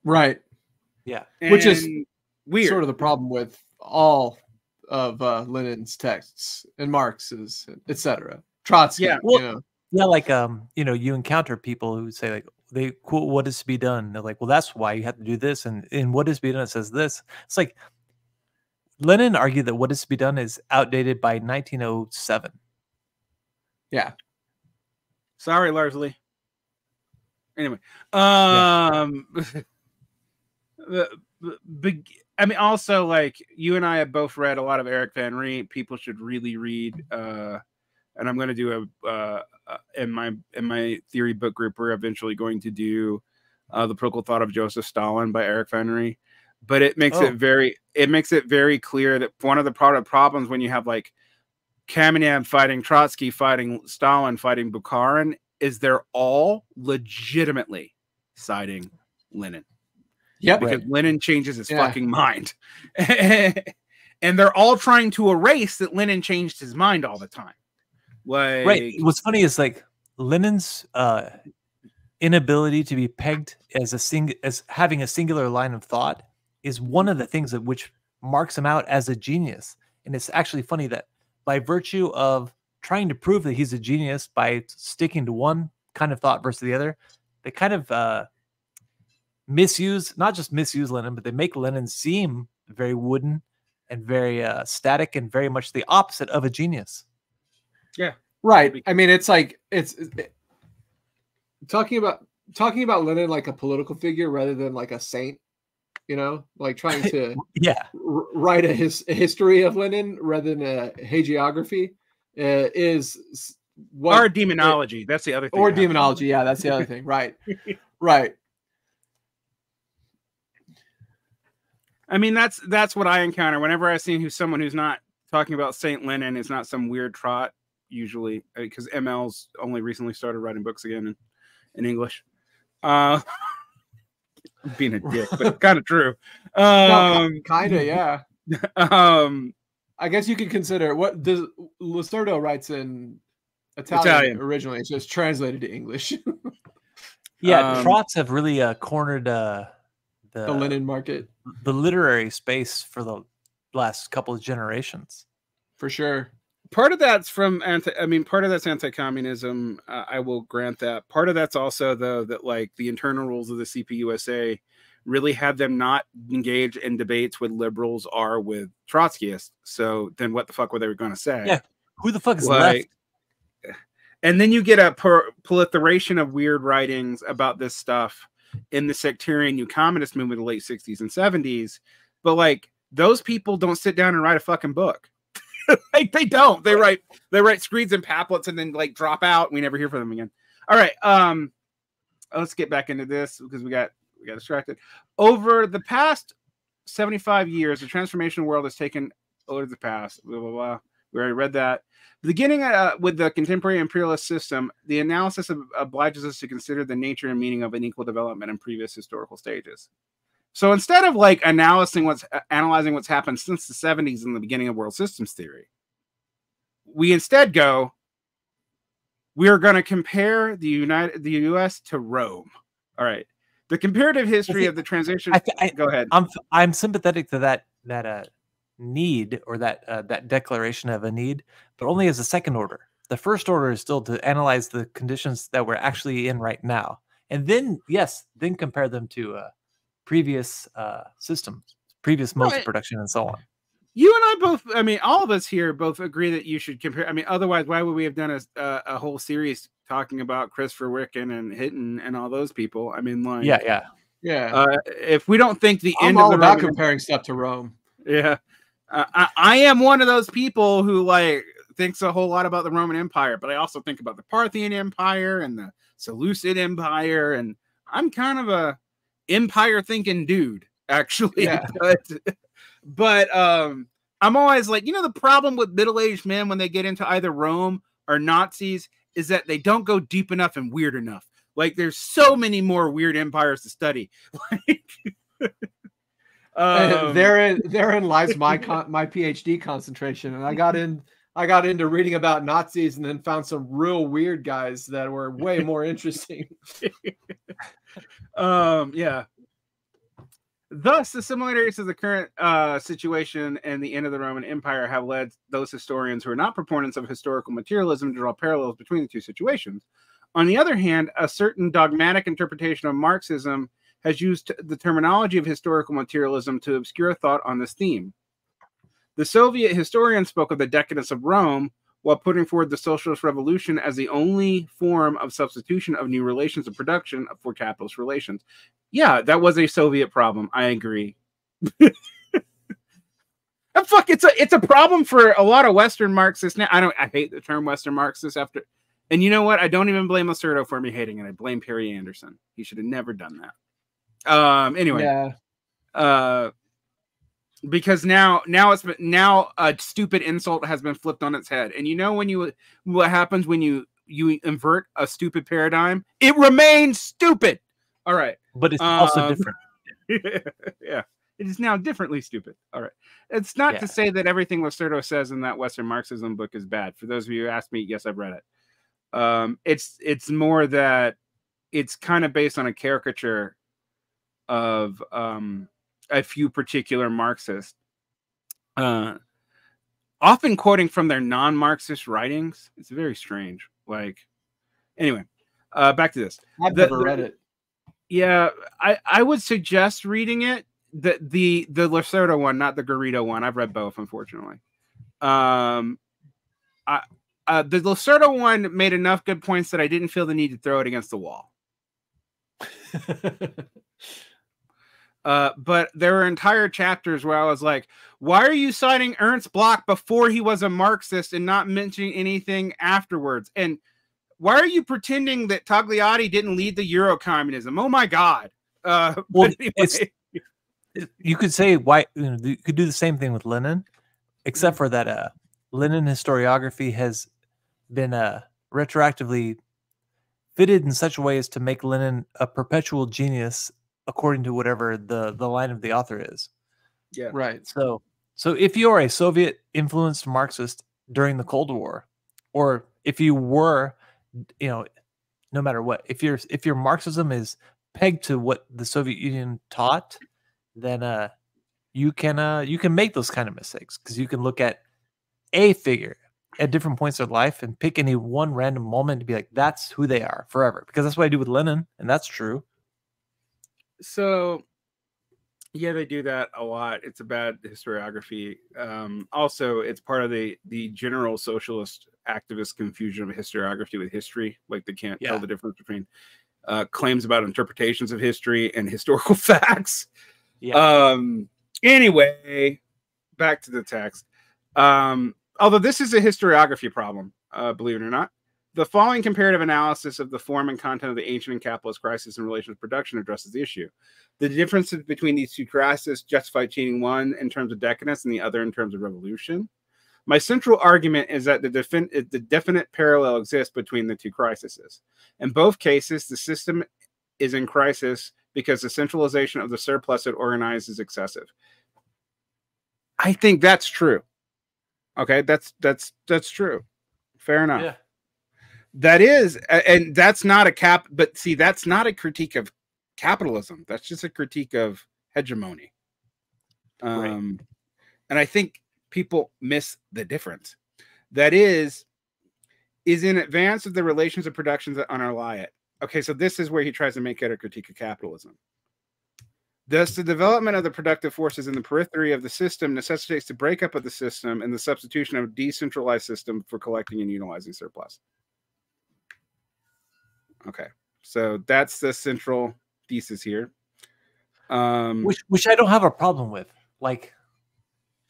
Right.
Yeah.
Which is
weird.
Sort of the problem with all of Lenin's texts and Marx's, etc. Trotsky.
Yeah. Well, yeah, like you encounter people who say like they quote what is to be done. They're like, well, that's why you have to do this, and in what is to be done it says this. It's like Lenin argued that what is to be done is outdated by 1907.
Yeah.
Sorry, Larsley. Anyway, I mean, also like you and I have both read a lot of Eric Van Rijn. People should really read. And I'm going to do in my theory book group, we're eventually going to do The Political Thought of Joseph Stalin by Eric Van Rijn. But it makes it very clear that one of the problems when you have like Kamenev fighting Trotsky, fighting Stalin, fighting Bukharin, is they're all legitimately citing Lenin.
Yeah,
because Lenin changes his fucking mind. And they're all trying to erase that Lenin changed his mind all the time. Like,
right. What's funny is like Lenin's inability to be pegged as having a singular line of thought is one of the things that which marks him out as a genius. And it's actually funny that by virtue of trying to prove that he's a genius by sticking to one kind of thought versus the other, they kind of not just misuse Lenin, but they make Lenin seem very wooden and very static and very much the opposite of a genius.
Yeah, right. I mean, it's like it's talking about Lenin like a political figure rather than like a saint. Like trying to write a history of Lenin rather than a hagiography is
what, or demonology. That's the other thing.
Or demonology. Yeah, that's the other thing. Right. Right.
I mean, that's what I encounter whenever I see someone who's not talking about Saint Lenin is not some weird trot. Usually, because ML's only recently started writing books again in English. I'm being a dick, but kind of true.
Kind of, yeah. I guess you could consider what does Lucerdo writes in Italian originally. It's just translated to English.
Yeah, trots have really cornered the
Lenin market,
the literary space for the last couple of generations,
for sure.
Part of that's part of that's anti-communism. I will grant that. Part of that's also though that like the internal rules of the CPUSA really had them not engage in debates with liberals or with Trotskyists. So then what the fuck were they going to say?
Yeah, who the fuck is left?
And then you get a proliferation of weird writings about this stuff in the sectarian new communist movement of the late 60s and 70s. But like those people don't sit down and write a fucking book. Like they don't. They write screeds and pamphlets and then like drop out. We never hear from them again. All right. Let's get back into this because we got we got distracted. Over the past 75 years, the transformation world has taken over the past. Blah blah blah. We already read that. Beginning with the contemporary imperialist system, the analysis obliges us to consider the nature and meaning of unequal development in previous historical stages. So instead of like analyzing what's happened since the 70s and the beginning of world systems theory, we instead go, we are going to compare the U.S. to Rome. All right. The comparative history of the transition. Go ahead.
I'm sympathetic to that need, or that declaration of a need, but only as a second order. The first order is still to analyze the conditions that we're actually in right now, and then then compare them to previous systems, previous modes of production, and so on.
You and I both, I mean, all of us here both agree that you should compare. I mean, otherwise, why would we have done a whole series talking about Christopher Wiccan and Hitton and all those people? I mean, like,
yeah.
If we don't think the
I'm
end
all
of the
about
Roman
comparing stuff to Rome.
Yeah. I am one of those people who like thinks a whole lot about the Roman Empire, but I also think about the Parthian Empire and the Seleucid Empire, and I'm kind of a empire thinking dude, actually.
Yeah.
But I'm always like, you know, the problem with middle-aged men when they get into either Rome or Nazis is that they don't go deep enough and weird enough. Like, there's so many more weird empires to study.
Therein lies my PhD concentration, and I got into reading about Nazis and then found some real weird guys that were way more interesting.
Yeah. Thus, the similarities of the current situation and the end of the Roman Empire have led those historians who are not proponents of historical materialism to draw parallels between the two situations. On the other hand, a certain dogmatic interpretation of Marxism has used the terminology of historical materialism to obscure thought on this theme. The Soviet historian spoke of the decadence of Rome while putting forward the socialist revolution as the only form of substitution of new relations of production for capitalist relations. Yeah, that was a Soviet problem. I agree. Fuck, it's a problem for a lot of Western Marxists now. I hate the term Western Marxist after, and you know what? I don't even blame Lacerda for me hating it. I blame Perry Anderson. He should have never done that. Anyway, because now a stupid insult has been flipped on its head, and you know what happens when you invert a stupid paradigm? It remains stupid. All right,
but it's also different.
Yeah, it is now differently stupid. All right, it's not to say that everything Lacerda says in that Western Marxism book is bad. For those of you who asked me, yes, I've read it. It's more that it's kind of based on a caricature of a few particular Marxists, often quoting from their non-Marxist writings. It's very strange. Like, anyway, back to this.
I've never read it.
Yeah, I would suggest reading it. The Lacerda one, not the Garrido one. I've read both, unfortunately. The Lacerda one made enough good points that I didn't feel the need to throw it against the wall. But there were entire chapters where I was like, why are you citing Ernst Bloch before he was a Marxist and not mentioning anything afterwards? And why are you pretending that Togliatti didn't lead the Eurocommunism? Oh my God.
Well, anyway. You could say you could do the same thing with Lenin, except for that Lenin historiography has been retroactively fitted in such a way as to make Lenin a perpetual genius according to whatever the line of the author is.
Yeah.
Right.
So if you're a Soviet influenced Marxist during the Cold War, or if you were, no matter what, if your Marxism is pegged to what the Soviet Union taught, then you can make those kind of mistakes, because you can look at a figure at different points of life and pick any one random moment to be like, that's who they are forever. Because that's what I do with Lenin, and that's true.
So, yeah, they do that a lot. It's a bad historiography. Also, it's part of the general socialist activist confusion of historiography with history. Like, they can't tell the difference between claims about interpretations of history and historical facts. Yeah. Anyway, back to the text. Although this is a historiography problem, believe it or not. The following comparative analysis of the form and content of the ancient and capitalist crisis in relation to production addresses the issue. The differences between these two crises justify treating one in terms of decadence and the other in terms of revolution. My central argument is that the definite parallel exists between the two crises. In both cases, the system is in crisis because the centralization of the surplus it organizes is excessive. I think that's true. Okay, that's true. Fair enough.
Yeah.
That is, and that's not a but see, that's not a critique of capitalism. That's just a critique of hegemony.
Right.
And I think people miss the difference. That is in advance of the relations of productions that underlie it. Okay, so this is where he tries to make it a critique of capitalism. Thus, the development of the productive forces in the periphery of the system necessitates the breakup of the system and the substitution of a decentralized system for collecting and utilizing surplus. Okay, so that's the central thesis here.
Which I don't have a problem with. Like,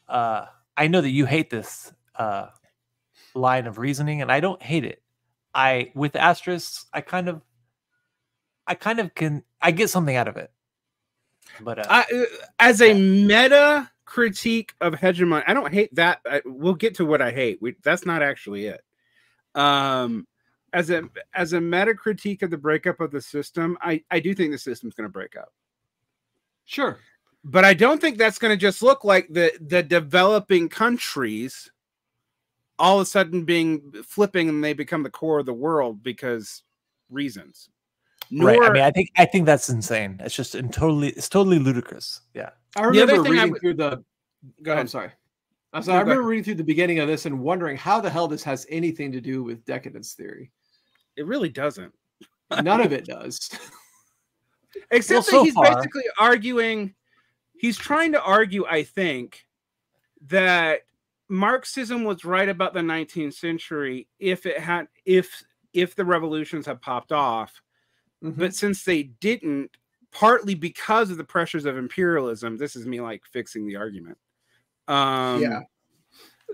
I know that you hate this line of reasoning, and I don't hate it. With asterisks, I get something out of it. But
as a meta critique of hegemony, I don't hate that. We'll get to what I hate. That's not actually it. As a meta critique of the breakup of the system, I do think the system's going to break up.
Sure.
But I don't think that's going to just look like the developing countries all of a sudden flipping and they become the core of the world because reasons.
Right. I mean, I think that's insane. It's just totally ludicrous. Yeah.
I remember reading through the.
Go ahead.
I'm sorry. I remember reading through the beginning of this and wondering how the hell this has anything to do with decadence theory.
It really doesn't.
None of it does.
Except that he's basically arguing. He's trying to argue, I think, that Marxism was right about the 19th century if the revolutions had popped off. Mm-hmm. But since they didn't, partly because of the pressures of imperialism, this is me like fixing the argument.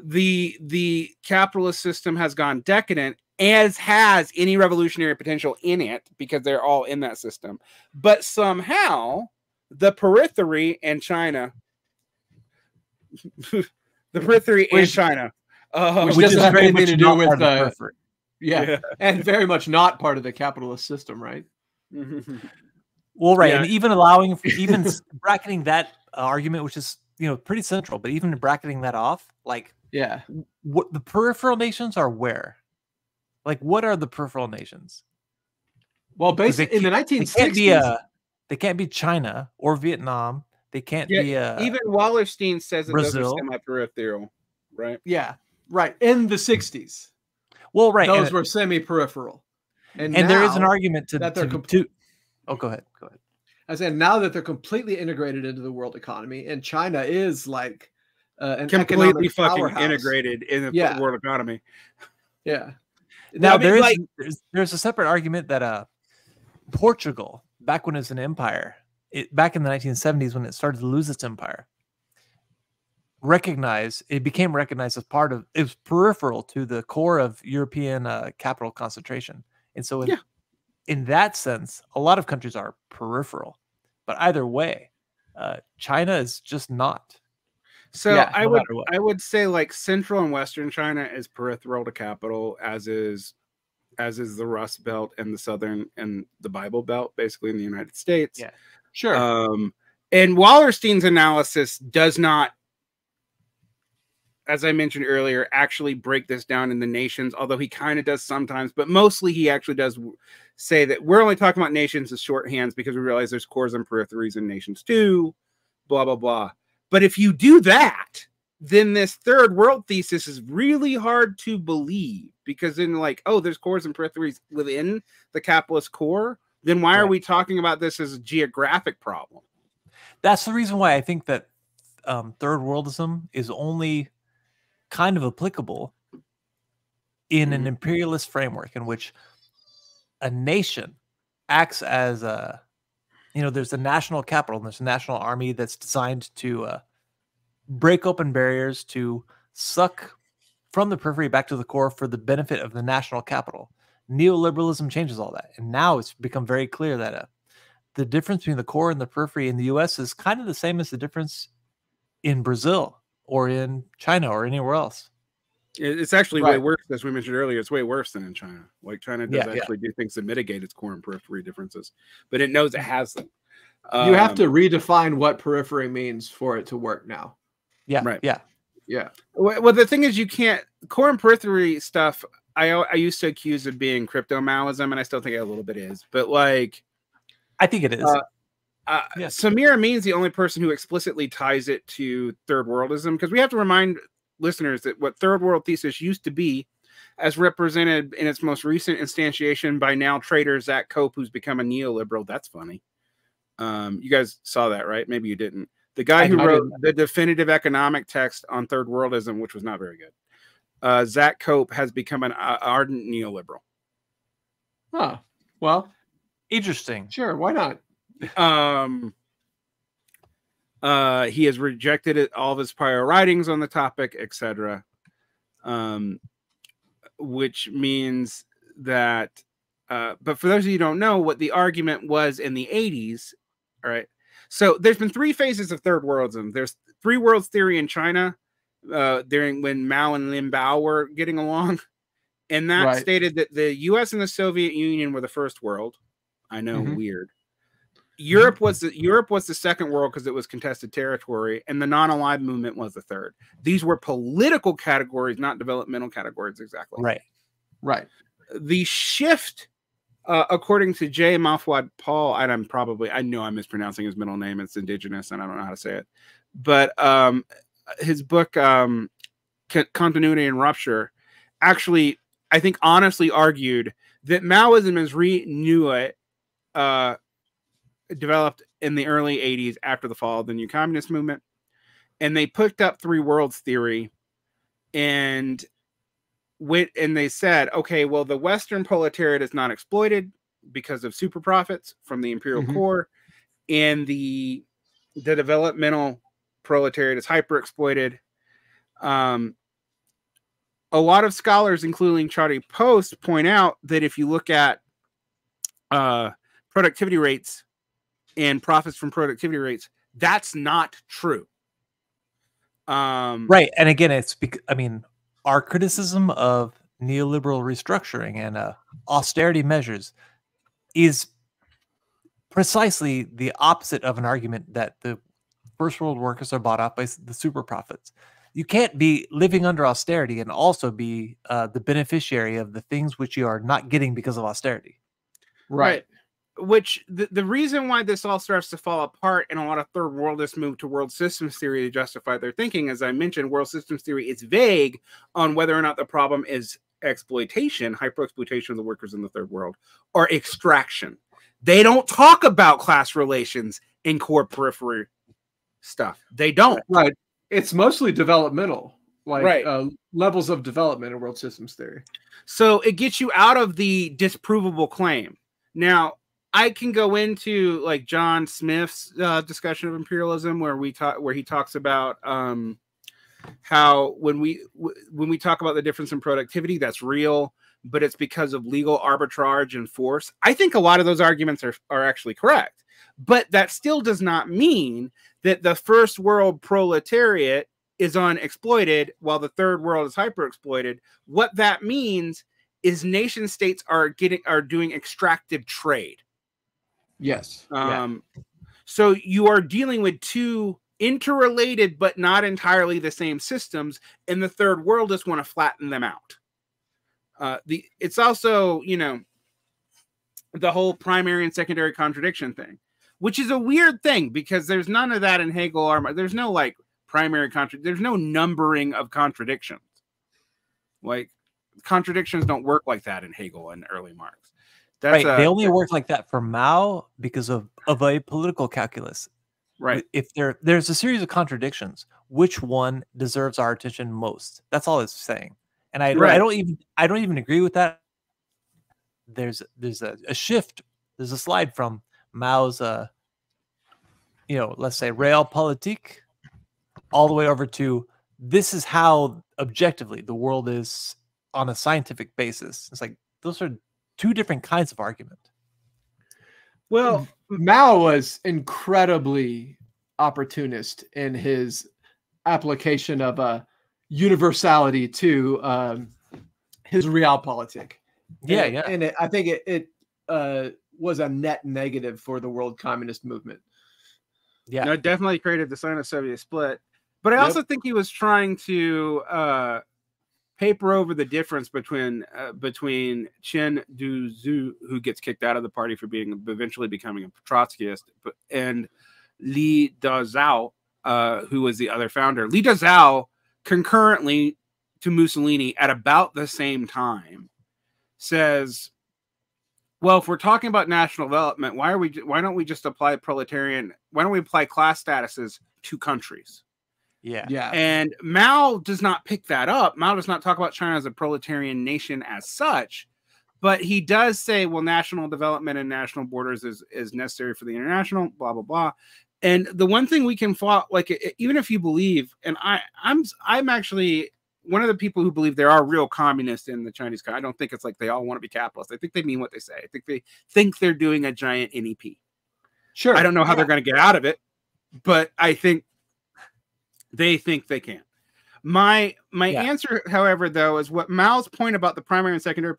The capitalist system has gone decadent, as has any revolutionary potential in it, because they're all in that system. But somehow the periphery and China, which
doesn't have anything to do with the periphery. Yeah, and very much not part of the capitalist system, right?
Well, right, and even bracketing that argument, which is pretty central, but even bracketing that off, like, what the peripheral nations are where? Like, what are the peripheral nations?
Well, basically, in the 1960s,
they can't be China or Vietnam. They can't be.
Even Wallerstein says that
Brazil.
Those are semi-peripheral, right?
Yeah, right. In the 60s,
well, right,
those were semi-peripheral,
and there is an argument that they're Oh, go ahead.
I said now that they're completely integrated into the world economy, and China is like an
completely fucking
powerhouse.
Integrated in the world economy.
Yeah.
Now there's a separate argument that Portugal, back when it was an empire, back in the 1970s when it started to lose its empire, became recognized as part of, it was peripheral to the core of European capital concentration, and so in that sense, a lot of countries are peripheral. But either way, China is just not.
So I would say like Central and Western China is peripheral to capital, as is the Rust Belt and the Southern and the Bible Belt, basically in the United States.
Yeah, sure.
And Wallerstein's analysis does not, as I mentioned earlier, actually break this down in the nations, although he kind of does sometimes, but mostly he actually does say that we're only talking about nations as shorthands because we realize there's cores and peripheries in nations too, blah, blah, blah. But if you do that, then this third world thesis is really hard to believe, because then like, oh, there's cores and peripheries within the capitalist core. Then why are we talking about this as a geographic problem?
That's the reason why I think that third worldism is only kind of applicable in an imperialist framework in which a nation acts as there's a national capital and there's a national army that's designed to break open barriers, to suck from the periphery back to the core for the benefit of the national capital. neoliberalism changes all that, and now it's become very clear that the difference between the core and the periphery in the U.S. is kind of the same as the difference in Brazil or in China or anywhere else.
It's actually way worse, as we mentioned earlier. It's way worse than in China. Like China does do things to mitigate its core and periphery differences, but it knows it has them.
You have to redefine what periphery means for it to work now.
Yeah,
right.
Yeah.
Well, the thing is, you can't core and periphery stuff. I used to accuse of being crypto Maoism, and I still think it a little bit is. But like,
I think it is.
Samir Amin's the only person who explicitly ties it to third worldism, because we have to remind listeners that what third world thesis used to be, as represented in its most recent instantiation by now trader Zach Cope, who's become a neoliberal. That's funny. You guys saw that, right? Maybe you didn't. The guy who wrote the definitive economic text on third worldism, which was not very good, Zach Cope, has become an ardent neoliberal.
Huh. Well,
interesting.
Sure, why not?
He has rejected all of his prior writings on the topic, etc. Which means that, but for those of you who don't know what the argument was in the 80s, all right. So there's been three phases of third worldism. There's three worlds theory in China during when Mao and Lin Bao were getting along. And that stated that the US and the Soviet Union were the first world. I know, weird. Europe was the second world because it was contested territory, and the non-aligned movement was the third. These were political categories, not developmental categories exactly.
Right.
The shift, according to J. Mafwad Paul, and I know I'm mispronouncing his middle name. It's indigenous, and I don't know how to say it. But his book, Continuity and Rupture, actually, I think, honestly argued that Maoism, as we knew it, developed in the early 80s after the fall of the new communist movement. And they picked up three worlds theory and they said, okay, well, the Western proletariat is not exploited because of super profits from the imperial core, and the developmental proletariat is hyper exploited. A lot of scholars, including Charlie Post, point out that if you look at productivity rates and profits from productivity rates, that's not true.
Right. And again, it's because, I mean, our criticism of neoliberal restructuring and austerity measures is precisely the opposite of an argument that the first world workers are bought off by the super profits. You can't be living under austerity and also be the beneficiary of the things which you are not getting because of austerity.
Right. Which the reason why this all starts to fall apart and a lot of third worldists move to world systems theory to justify their thinking, as I mentioned, world systems theory is vague on whether or not the problem is exploitation, hyper-exploitation of the workers in the third world, or extraction. They don't talk about class relations in core periphery stuff. They don't.
Right. It's mostly developmental, like levels of development in world systems theory.
So it gets you out of the disprovable claim. Now, I can go into like John Smith's discussion of imperialism, where he talks about how when we talk about the difference in productivity, that's real, but it's because of legal arbitrage and force. I think a lot of those arguments are actually correct, but that still does not mean that the first world proletariat is unexploited while the third world is hyper exploited. What that means is nation states are doing extractive trade.
Yes.
So you are dealing with two interrelated but not entirely the same systems, and the third world just want to flatten them out. It's also, the whole primary and secondary contradiction thing, which is a weird thing because there's none of that in Hegel or there's no like primary there's no numbering of contradictions. Like contradictions don't work like that in Hegel and early Marx.
That's right. They only work like that for Mao because of a political calculus.
Right.
If there's a series of contradictions, which one deserves our attention most? That's all it's saying. And I don't even agree with that. There's a shift. There's a slide from Mao's let's say realpolitik all the way over to this is how objectively the world is on a scientific basis. It's like those are two different kinds of argument.
Well,
Mao was incredibly opportunist in his application of a universality to his realpolitik.
Yeah.
And I think it was a net negative for the world communist movement.
Yeah, no, it definitely created the Sino-Soviet split. But I also think he was trying to paper over the difference between Chen Duzu, who gets kicked out of the party for eventually becoming a Trotskyist, and Li Dazhao, who was the other founder. Li Dazhao, concurrently to Mussolini at about the same time, says, well, if we're talking about national development, why don't we just apply proletarian? Why don't we apply class statuses to countries?
Yeah.
And Mao does not pick that up. Mao does not talk about China as a proletarian nation as such, but he does say, well, national development and national borders is necessary for the international, blah, blah, blah. And the one thing we can even if you believe, and I'm actually one of the people who believe there are real communists in the Chinese. I don't think it's like they all want to be capitalists. I think they mean what they say. I think they think they're doing a giant NEP.
Sure.
I don't know how they're going to get out of it, but I think they think they can. My answer, however, though, is what Mao's point about the primary and secondary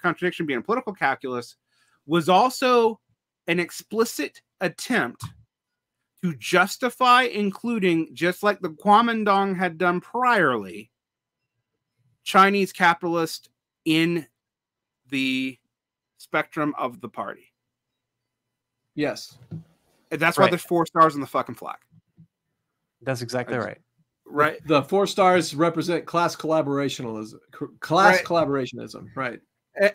contradiction being political calculus was also an explicit attempt to justify including, just like the Kuomintang had done priorly, Chinese capitalist in the spectrum of the party.
Yes.
And that's why there's 4 stars on the fucking flag.
That's exactly right.
Right.
The 4 stars represent class collaborationism. Collaborationism. Right.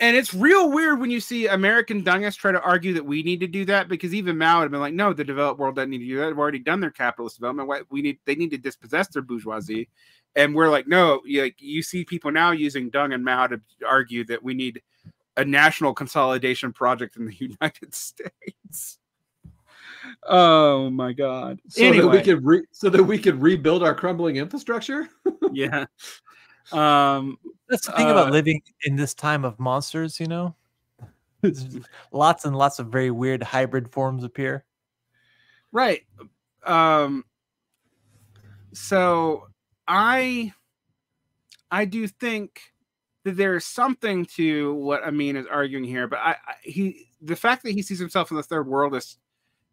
And it's real weird when you see American dungists try to argue that we need to do that, because even Mao had been like, no, the developed world doesn't need to do that. They've already done their capitalist development. They need to dispossess their bourgeoisie. And we're like, no, you see people now using Deng and Mao to argue that we need a national consolidation project in the United States. Oh my God!
So that we could rebuild our crumbling infrastructure.
Yeah.
That's the thing about living in this time of monsters. Lots and lots of very weird hybrid forms appear.
Right. So I do think that there is something to what Amin is arguing here, but the fact that he sees himself in the third world is.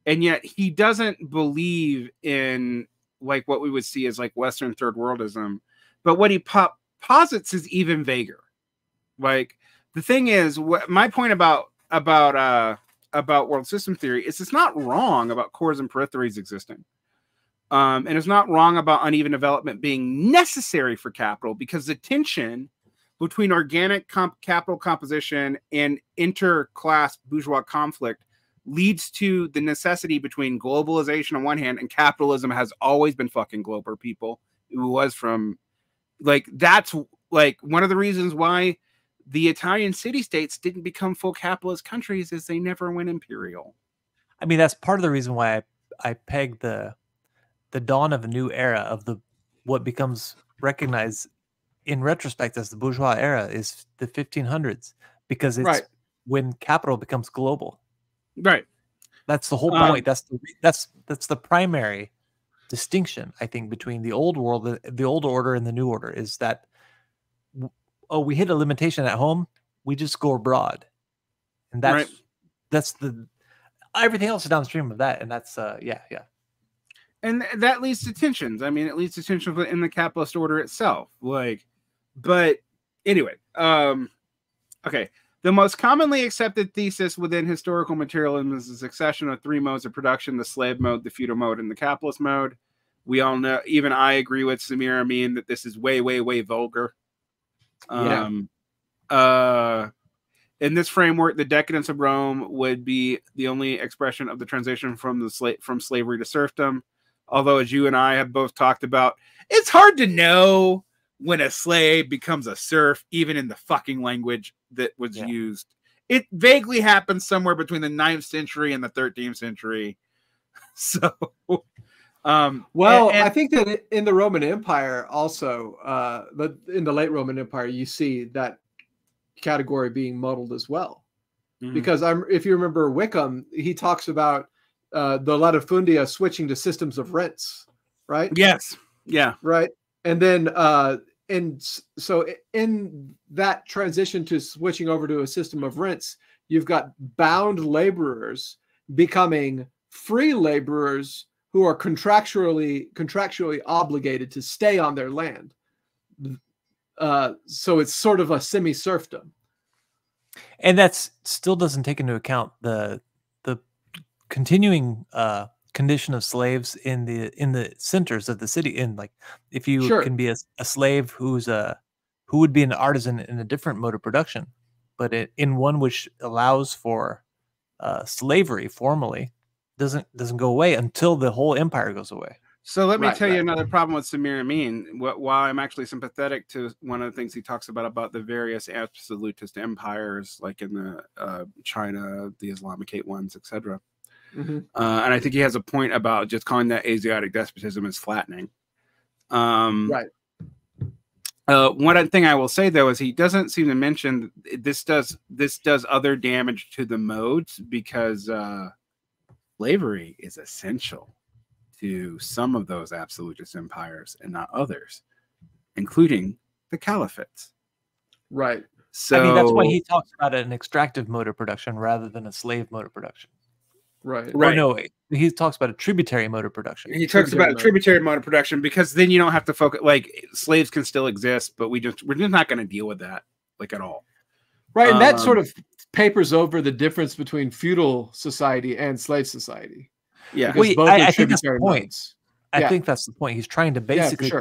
And yet he doesn't believe in like what we would see as like Western third worldism. But what he posits is even vaguer. Like the thing is, my point about world system theory is it's not wrong about cores and peripheries existing. And it's not wrong about uneven development being necessary for capital, because the tension between organic capital composition and interclass bourgeois conflict leads to the necessity between globalization on one hand and capitalism has always been fucking global, people. It was from that's one of the reasons why the Italian city-states didn't become full capitalist countries is they never went imperial.
I mean, that's part of the reason why I peg the dawn of a new era of what becomes recognized in retrospect as the bourgeois era is the 1500s, because it's when capital becomes global.
Right.
That's the whole point. That's the primary distinction, I think, between the old world, the old order, and the new order, is that we hit a limitation at home, we just go abroad, and that's everything else is downstream of that, and that's yeah.
And that leads to tensions. I mean, it leads to tensions in the capitalist order itself. But anyway, okay. The most commonly accepted thesis within historical materialism is the succession of 3 modes of production: the slave mode, the feudal mode, and the capitalist mode. We all know, even I agree with Samir Amin, that this is way, way, way vulgar. In this framework, the decadence of Rome would be the only expression of the transition from slavery to serfdom. Although, as you and I have both talked about, it's hard to know when a slave becomes a serf, even in the fucking language that was used. It vaguely happened somewhere between the 9th century and the 13th century. So,
I think that in the Roman Empire also, in the late Roman Empire, you see that category being muddled as well. Because if you remember Wickham, he talks about the latifundia switching to systems of rents, right?
Yes. Yeah.
Right. And then and so in that transition to switching over to a system of rents, you've got bound laborers becoming free laborers who are contractually obligated to stay on their land. So it's sort of a semi-serfdom.
And that still doesn't take into account the continuing condition of slaves in the centers of the city. In like, if you can be a slave who would be an artisan in a different mode of production, but in one which allows for slavery formally, doesn't go away until the whole empire goes away.
So let me tell you another problem with Samir Amin. While I'm actually sympathetic to one of the things he talks about the various absolutist empires, like in the China, the Islamicate ones, etc. And I think he has a point about just calling that Asiatic despotism as flattening. One thing I will say though is he doesn't seem to mention this does other damage to the modes, because slavery is essential to some of those absolutist empires and not others, including the caliphates.
Right.
So
I mean, that's why he talks about an extractive mode of production rather than a slave mode of production.
Right.
Or no, he talks about a tributary mode of production.
He talks about a tributary mode of production, because then you don't have to focus. Like, slaves can still exist, but we're just not going to deal with that like at all.
Right, and that sort of papers over the difference between feudal society and slave society.
Yeah,
well,
I think that's the point. I think that's the point. He's trying to basically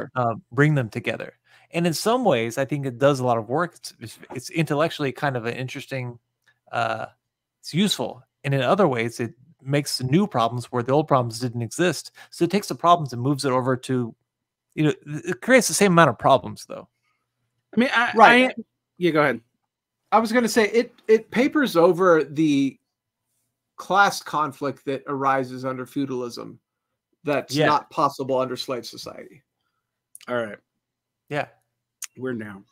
bring them together. And in some ways, I think it does a lot of work. It's intellectually kind of an interesting, it's useful. And in other ways, it makes new problems where the old problems didn't exist. So it takes the problems and moves it over to, it creates the same amount of problems, though.
I mean, yeah, go ahead.
I was going to say it papers over the class conflict that arises under feudalism that's not possible under slave society.
All right.
Yeah.
We're down.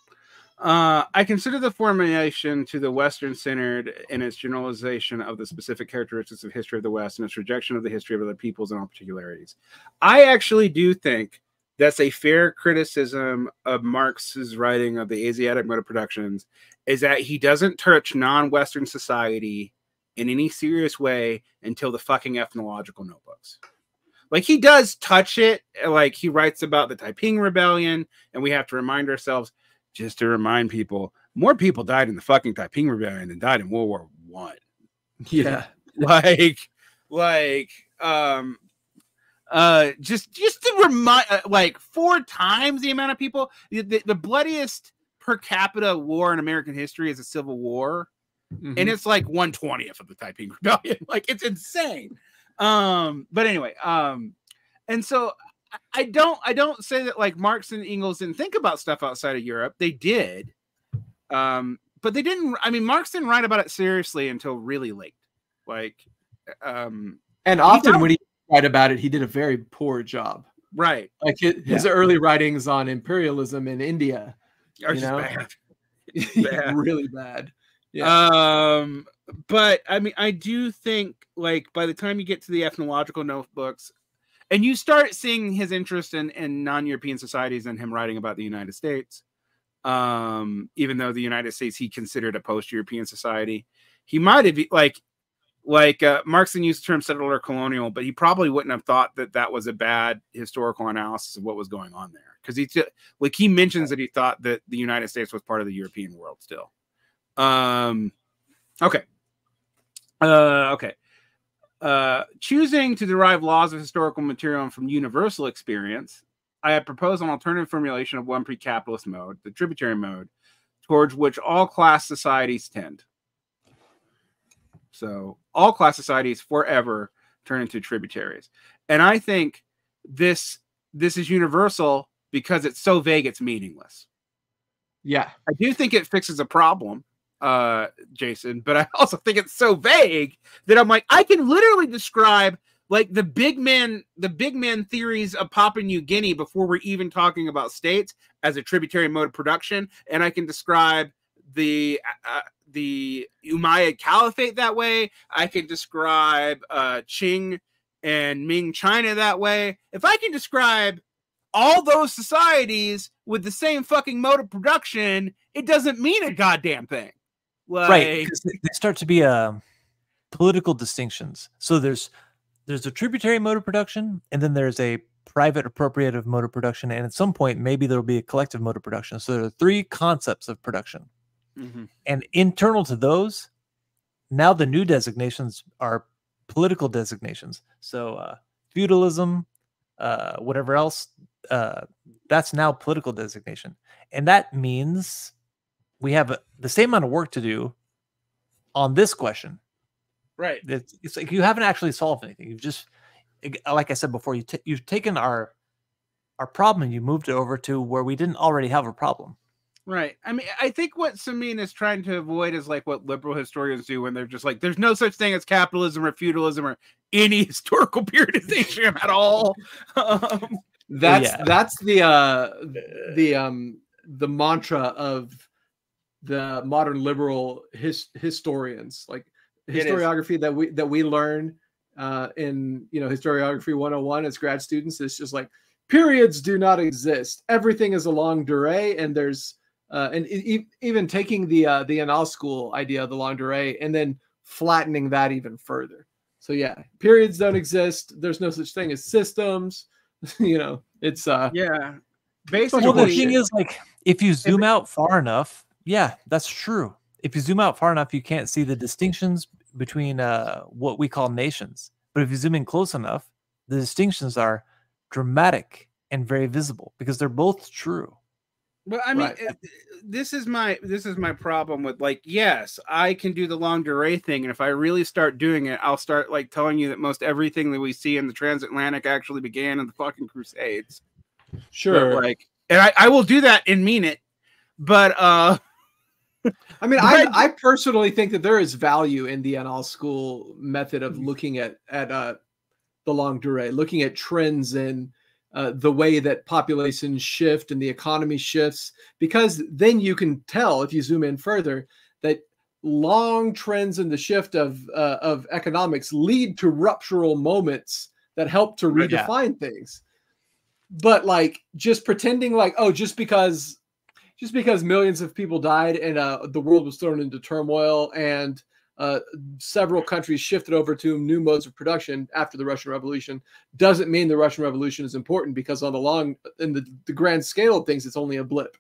I consider the formation to the Western centered in its generalization of the specific characteristics of history of the West and its rejection of the history of other peoples and all particularities. I actually do think that's a fair criticism of Marx's writing of the Asiatic mode of productions, is that he doesn't touch non-Western society in any serious way until the fucking ethnological notebooks. Like, he does touch it. Like, he writes about the Taiping Rebellion, and we have to remind ourselves, just to remind people, more people died in the fucking Taiping Rebellion than died in World War I.
Yeah.
Just to remind, like, 4 times the amount of people. The bloodiest per capita war in American history is a Civil War. And it's like 1/20th of the Taiping Rebellion. Like, it's insane. But anyway, and so I don't say that like Marx and Engels didn't think about stuff outside of Europe. They did. But they didn't. I mean, Marx didn't write about it seriously until really late. Like,
and often when he write about it, he did a very poor job.
Right.
Like his early writings on imperialism in India
are just bad.
Really bad.
Yeah. But I mean, I do think like by the time you get to the ethnological notebooks and you start seeing his interest in non-European societies and him writing about the United States, even though the United States he considered a post-European society, he might have like Marx used the term settler colonial, but he probably wouldn't have thought that that was a bad historical analysis of what was going on there, because he mentions that he thought that the United States was part of the European world still. Okay. Choosing to derive laws of historical material from universal experience, I have proposed an alternative formulation of one pre-capitalist mode, the tributary mode, towards which all class societies tend. So all class societies forever turn into tributaries. And I think this is universal because it's so vague it's meaningless.
Yeah.
I do think it fixes a problem, Jason, but I also think it's so vague that I'm like, I can literally describe like the big man theories of Papua New Guinea before we're even talking about states as a tributary mode of production, and I can describe the Umayyad Caliphate that way. I can describe Qing and Ming China that way. If I can describe all those societies with the same fucking mode of production, it doesn't mean a goddamn thing. Like,
right, because they start to be political distinctions. So there's a tributary mode of production, and then there's a private appropriative mode of production, and at some point maybe there'll be a collective mode of production. So there are three concepts of production. And internal to those, now the new designations are political designations. So feudalism, whatever else, that's now political designation. And that means we have the same amount of work to do on this question.
Right.
It's like you haven't actually solved anything. You've just, like I said before, you've taken our problem and you moved it over to where we didn't already have a problem.
Right. I mean, I think what Samin is trying to avoid is like what liberal historians do when they're just like, there's no such thing as capitalism or feudalism or any historical periodization at all.
That's the mantra of the modern liberal historians, like historiography that we learn in historiography 101 as grad students. It's just like periods do not exist. Everything is a longue durée, and there's even taking the Annales school idea of the longue durée and then flattening that even further. So yeah, periods don't exist. There's no such thing as systems. It's
basically.
Well, the thing is, like, if you zoom out far enough, yeah, that's true. If you zoom out far enough, you can't see the distinctions between what we call nations. But if you zoom in close enough, the distinctions are dramatic and very visible because they're both true.
Well, I mean, this is my problem with, like, yes, I can do the longue durée thing, and if I really start doing it, I'll start like telling you that most everything that we see in the transatlantic actually began in the fucking Crusades.
Sure,
but, like, and I will do that and mean it, but I
mean, I personally think that there is value in the Annales school method of looking at the longue durée, looking at trends in the way that populations shift and the economy shifts, because then you can tell, if you zoom in further, that long trends in the shift of economics lead to ruptural moments that help to redefine things. But like just pretending like, oh, just because millions of people died and the world was thrown into turmoil and several countries shifted over to new modes of production after the Russian Revolution doesn't mean the Russian Revolution is important, because on the grand scale of things, it's only a blip,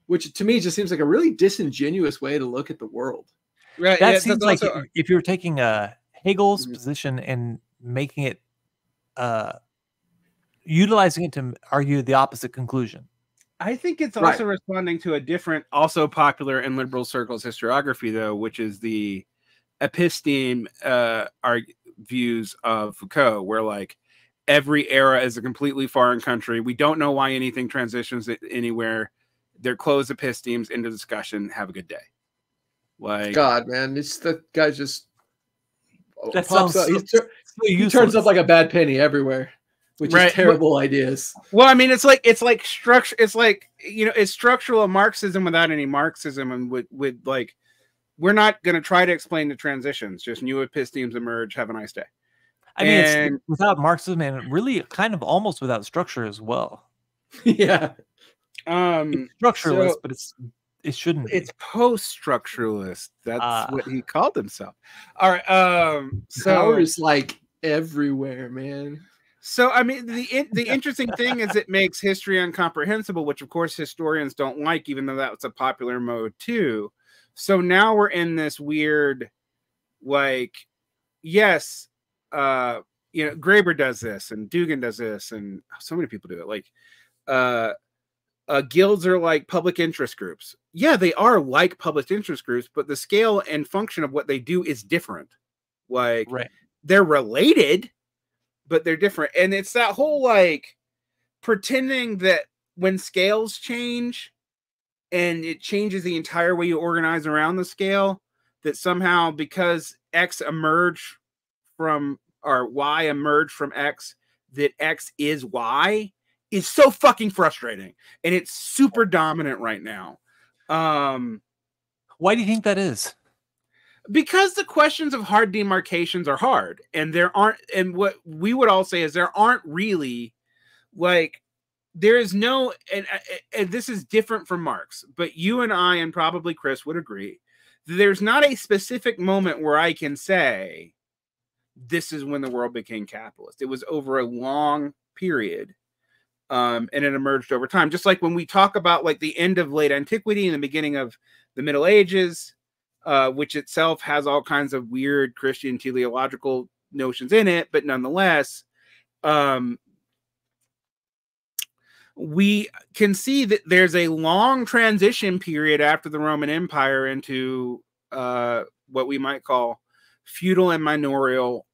which to me just seems like a really disingenuous way to look at the world.
Right. That seems like if you're taking Hegel's position and making it, utilizing it to argue the opposite conclusion.
I think it's also responding to a different, also popular in liberal circles historiography, though, which is the episteme views of Foucault, where like every era is a completely foreign country. We don't know why anything transitions anywhere. They're closed epistemes into discussion. Have a good day. Like,
God, man, it's the guy just
that pops up.
He turns up like a bad penny everywhere. Which is terrible ideas.
Well, I mean, it's like structure. It's like, it's structural Marxism without any Marxism, and with like, we're not going to try to explain the transitions. Just new epistemes emerge. Have a nice day.
I mean, it's without Marxism and really kind of almost without structure as well.
Yeah.
It's structuralist, but it shouldn't.
It's post-structuralist. That's what he called himself. All right. So
power is like everywhere, man.
So, I mean, the interesting thing is it makes history incomprehensible, which, of course, historians don't like, even though that's a popular mode, too. So now we're in this weird, like, yes, Graeber does this, and Dubin does this, and so many people do it. Like, guilds are like public interest groups. Yeah, they are like public interest groups, but the scale and function of what they do is different. Like, they're related, but they're different. And it's that whole like pretending that when scales change and it changes the entire way you organize around the scale, that somehow because X emerged from, or Y emerged from X, that X is Y, is so fucking frustrating. And it's super dominant right now.
Why do you think that is?
Because the questions of hard demarcations are hard, and there aren't, and what we would all say is there aren't really, like, there is no, and this is different from Marx, but you and I, and probably Chris would agree, there's not a specific moment where I can say, this is when the world became capitalist. It was over a long period, and it emerged over time. Just like when we talk about like the end of late antiquity and the beginning of the Middle Ages, which itself has all kinds of weird Christian teleological notions in it, but nonetheless, we can see that there's a long transition period after the Roman Empire into what we might call feudal and manorial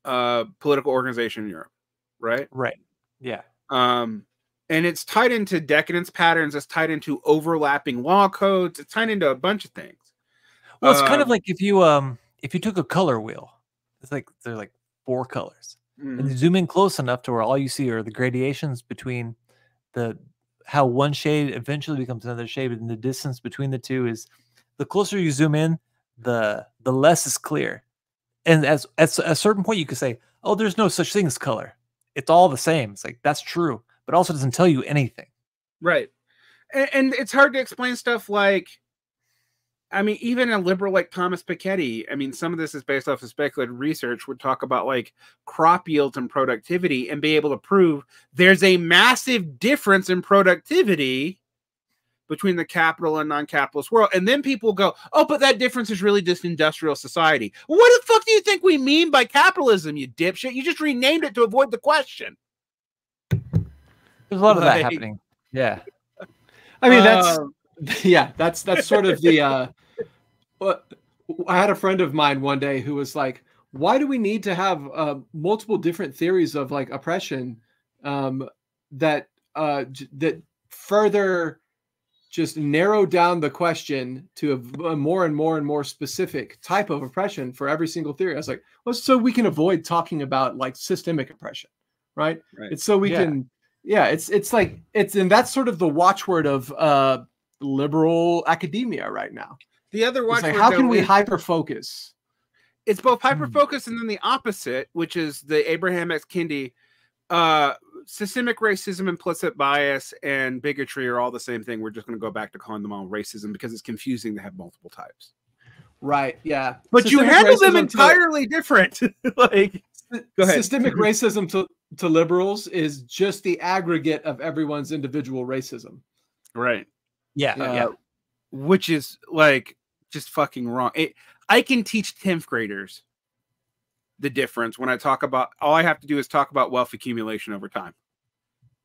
political organization in Europe, right?
Right. Yeah.
And it's tied into decadence patterns. It's tied into overlapping law codes. It's tied into a bunch of things.
Well, it's kind of like if you took a color wheel, it's like they're like 4 colors, and you zoom in close enough to where all you see are the gradations between how one shade eventually becomes another shade, and the distance between the two is the closer you zoom in, the less is clear. And at a certain point, you could say, "Oh, there's no such thing as color. It's all the same." It's like that's true, but also doesn't tell you anything.
Right. And it's hard to explain stuff like, I mean, even a liberal like Thomas Piketty, I mean, some of this is based off of speculative research, would talk about like crop yields and productivity and be able to prove there's a massive difference in productivity between the capital and non-capitalist world. And then people go, oh, but that difference is really just industrial society. What the fuck do you think we mean by capitalism, you dipshit? You just renamed it to avoid the question.
There's a lot of that happening. Yeah.
I mean, that's sort of the, I had a friend of mine one day who was like, why do we need to have multiple different theories of like oppression that further just narrow down the question to a more and more and more specific type of oppression for every single theory? I was like, well, so we can avoid talking about like systemic oppression, right? It's so we can, it's like, and that's sort of the watchword of liberal academia right now.
The other watchword,
like, how can we hyper focus?
It's both hyper focus and then the opposite, which is the Abraham X. Kendi, systemic racism, implicit bias, and bigotry are all the same thing. We're just going to go back to calling them all racism because it's confusing to have multiple types.
Right. Yeah.
But systemic, you handle them entirely different. Like, go ahead.
Systemic racism to liberals is just the aggregate of everyone's individual racism.
Right.
Yeah.
Which is like just fucking wrong. I can teach 10th graders the difference when I talk about, all I have to do is talk about wealth accumulation over time.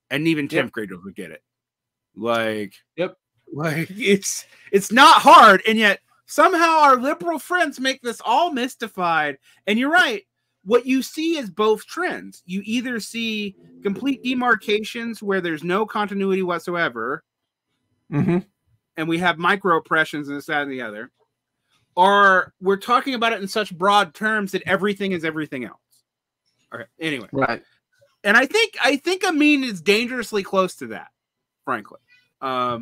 And even 10th graders would get it. Like, like it's not hard. And yet somehow our liberal friends make this all mystified. And you're right. What you see is both trends. You either see complete demarcations where there's no continuity whatsoever. And we have micro oppressions and this, that, and the other. Or we're talking about it in such broad terms that everything is everything else. Okay. Anyway.
Right.
And I think Amin is dangerously close to that, frankly. All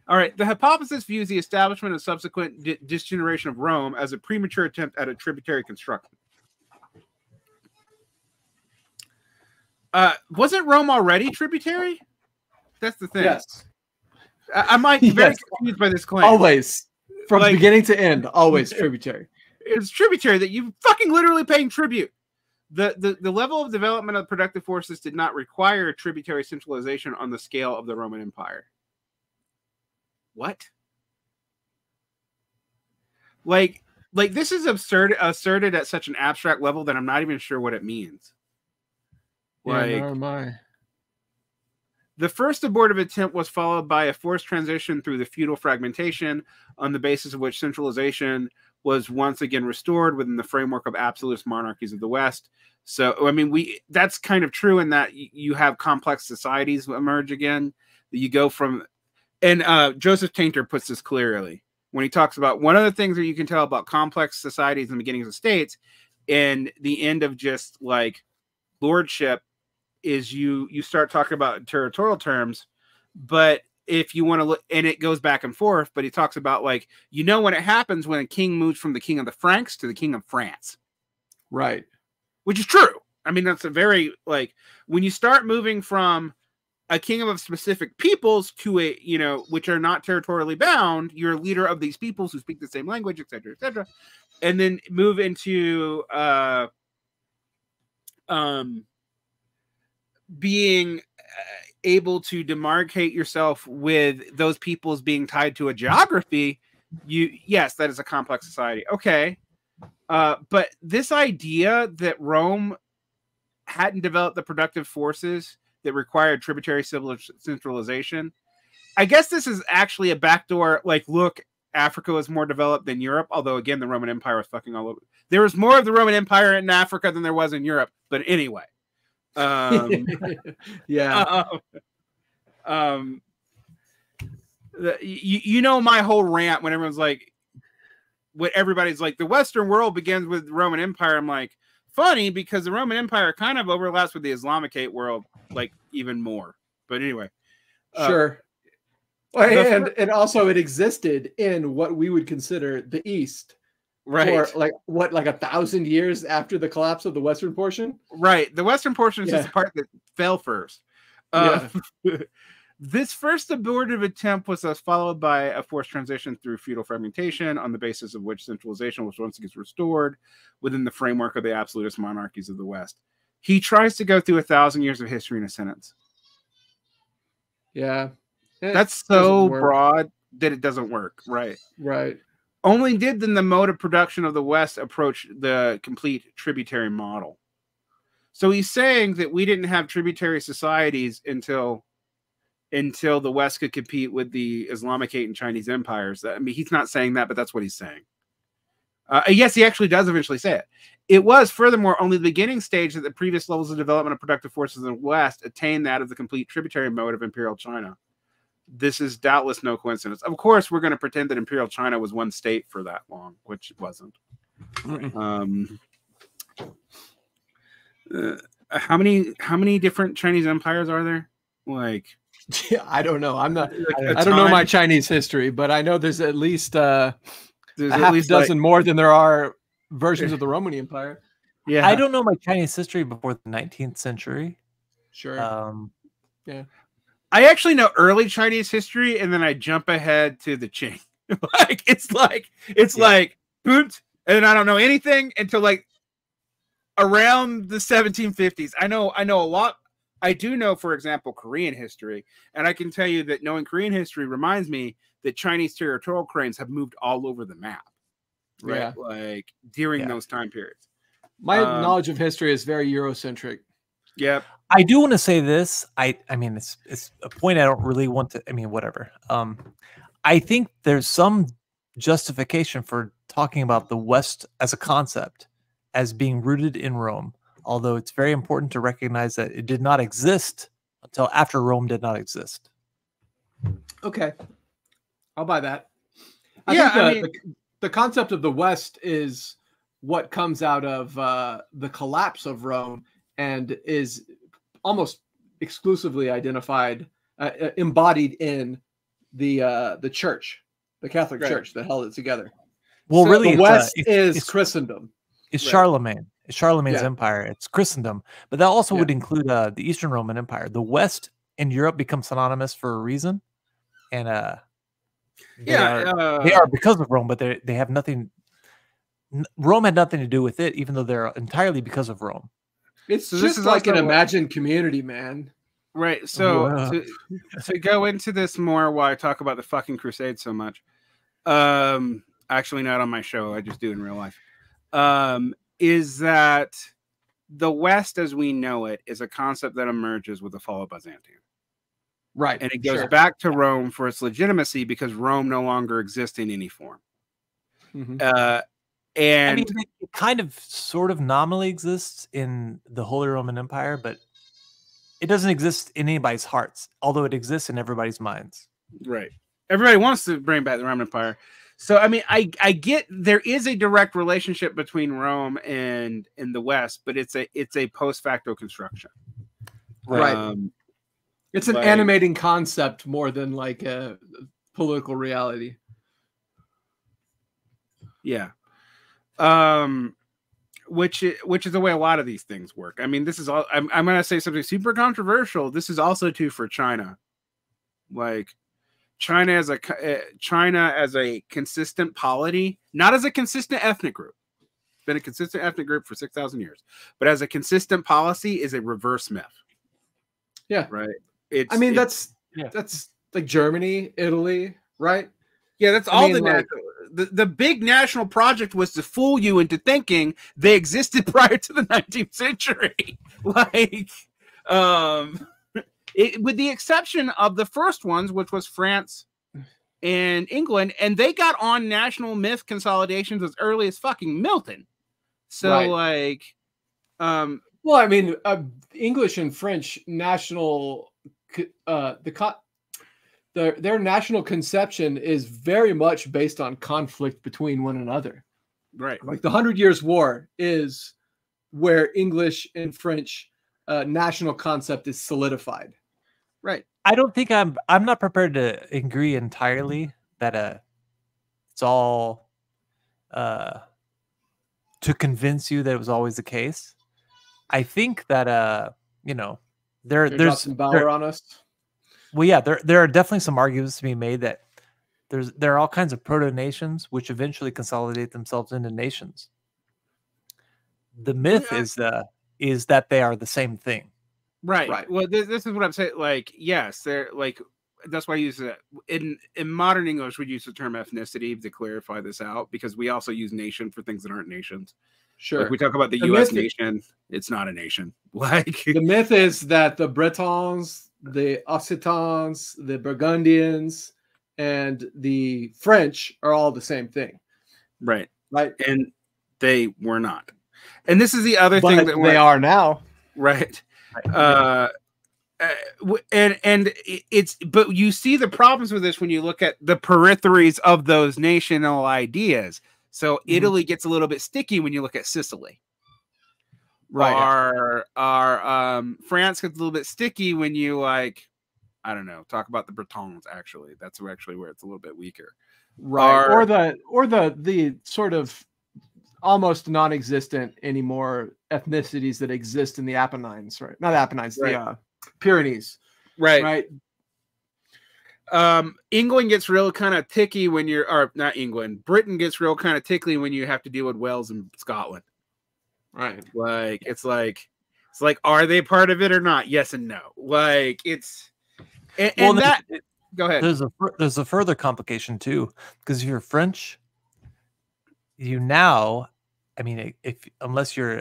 right. The hypothesis views the establishment and subsequent disgeneration of Rome as a premature attempt at a tributary construction. Wasn't Rome already tributary? That's the thing.
Yes.
I might be very confused by this claim.
Always. From beginning to end, always tributary.
It's tributary that you fucking literally paying tribute. The level of development of productive forces did not require a tributary centralization on the scale of the Roman Empire. What? Like this is asserted at such an abstract level that I'm not even sure what it means. The first abortive attempt was followed by a forced transition through the feudal fragmentation, on the basis of which centralization was once again restored within the framework of absolutist monarchies of the West. So, I mean, that's kind of true in that you have complex societies emerge again. You go from, and Joseph Tainter puts this clearly when he talks about one of the things that you can tell about complex societies and the beginnings of states and the end of just like lordship is you start talking about in territorial terms But if you want to look, and it goes back and forth, but he talks about like, when it happens when a king moves from the king of the Franks to the king of France.
Right.
Which is true. I mean, that's a very, like, when you start moving from a king of a specific peoples to a, which are not territorially bound, you're a leader of these peoples who speak the same language, et cetera, and then move into being able to demarcate yourself with those peoples being tied to a geography. Yes, that is a complex society. Okay. But this idea that Rome hadn't developed the productive forces that required tributary centralization, I guess this is actually a backdoor, like, look, Africa was more developed than Europe, although, again, the Roman Empire was fucking all over. There was more of the Roman Empire in Africa than there was in Europe, but anyway.
Yeah.
My whole rant when everyone's like, everybody's like, the Western world begins with the Roman Empire. I'm like, funny, because the Roman Empire kind of overlaps with the Islamicate world, like, even more. But anyway,
sure. And also it existed in what we would consider the East,
right?
For like 1,000 years after the collapse of the Western portion.
Right. The Western portion is just the part that fell first. This first abortive attempt was followed by a forced transition through feudal fragmentation, on the basis of which centralization was once again restored within the framework of the absolutist monarchies of the West. He tries to go through 1,000 years of history in a sentence.
Yeah.
That's so broad that it doesn't work. Right.
Right.
Only did then the mode of production of the West approach the complete tributary model. So he's saying that we didn't have tributary societies until the West could compete with the Islamicate and Chinese empires. I mean, he's not saying that, but that's what he's saying. Yes, he actually does eventually say it. It was, furthermore, only the beginning stage that the previous levels of development of productive forces in the West attained that of the complete tributary mode of Imperial China. This is doubtless no coincidence. Of course, we're going to pretend that Imperial China was one state for that long, which it wasn't. How many different Chinese empires are there? Like,
yeah, I don't know. I don't know my Chinese history, but I know there's at least there's at least a dozen more than there are versions of the Roman Empire.
Yeah, I don't know my Chinese history before the 19th century.
Sure.
Yeah. I actually know early Chinese history, and then I jump ahead to the Qing. it's like boot, and I don't know anything until like around the 1750s. I know a lot. I do know, for example, Korean history, and I can tell you that knowing Korean history reminds me that Chinese territorial claims have moved all over the map, right?
Yeah.
Like during those time periods.
My knowledge of history is very Eurocentric.
Yep.
I do want to say this. I mean, it's a point I don't really want to. I mean, whatever. I think there's some justification for talking about the West as a concept as being rooted in Rome. Although it's very important to recognize that it did not exist until after Rome did not exist.
Okay. I'll buy that. I think the concept of the West is what comes out of the collapse of Rome and is almost exclusively identified, embodied in the church, the Catholic Church that held it together.
Well,
so
really,
the West is Christendom.
It's Charlemagne. It's Charlemagne's empire. It's Christendom. But that also would include the Eastern Roman Empire. The West and Europe become synonymous for a reason. And they are because of Rome, but they have nothing. Rome had nothing to do with it, even though they're entirely because of Rome.
It's just like an imagined community, man.
Right. So to go into this more, why I talk about the fucking Crusades so much. Actually, not on my show. I just do in real life. Is that the West as we know it is a concept that emerges with the fall of Byzantium.
Right.
And it goes back to Rome for its legitimacy because Rome no longer exists in any form.
Mm-hmm.
And
I mean, it kind of sort of nominally exists in the Holy Roman Empire, but it doesn't exist in anybody's hearts, although it exists in everybody's minds.
Right. Everybody wants to bring back the Roman Empire. So, I mean, I get there is a direct relationship between Rome and the West, but it's a post facto construction.
Right. It's an animating concept more than like a political reality.
Yeah. Which is the way a lot of these things work. I mean, this is all. I'm going to say something super controversial. This is also true for China. Like China as a consistent polity, not as a consistent ethnic group. It's been a consistent ethnic group for 6,000 years, but as a consistent policy is a reverse myth.
Yeah.
Right.
That's like Germany, Italy, right?
Yeah, that's all the big national project was to fool you into thinking they existed prior to the 19th century. With the exception of the first ones, which was France and England, and they got on national myth consolidations as early as fucking Milton. So
English and French national their national conception is very much based on conflict between one another.
Right.
Like the 100 Years' War is where English and French national concept is solidified.
Right.
I don't think I'm not prepared to agree entirely that it's all to convince you that it was always the case. I think that there's
some Bauer on us.
Well, yeah, there are definitely some arguments to be made that there are all kinds of proto-nations which eventually consolidate themselves into nations. The myth is that they are the same thing.
Right. Well, this is what I'm saying. Like, yes, they're like. That's why I use it in modern English. We use the term ethnicity to clarify this out because we also use nation for things that aren't nations.
Sure.
Like we talk about the U.S. nation. It's not a nation. Like
the myth is that the Bretons, the Occitans, the Burgundians, and the French are all the same thing.
Right.
Right.
And they were not. And this is the other thing that
they are now.
Right. But you see the problems with this when you look at the peripheries of those national ideas. So Italy gets a little bit sticky when you look at Sicily. Right. France gets a little bit sticky when you talk about the Bretons. Actually, that's actually where it's a little bit weaker.
Right. Or the sort of almost non-existent anymore ethnicities that exist in the Apennines, right? Not Apennines, the Pyrenees.
Right. England gets real kind of ticky when not England. Britain gets real kind of tickly when you have to deal with Wales and Scotland.
Right.
Like it's like are they part of it or not? Yes and no. Like it's go ahead.
There's a further complication too, because if you're French, you now, unless you're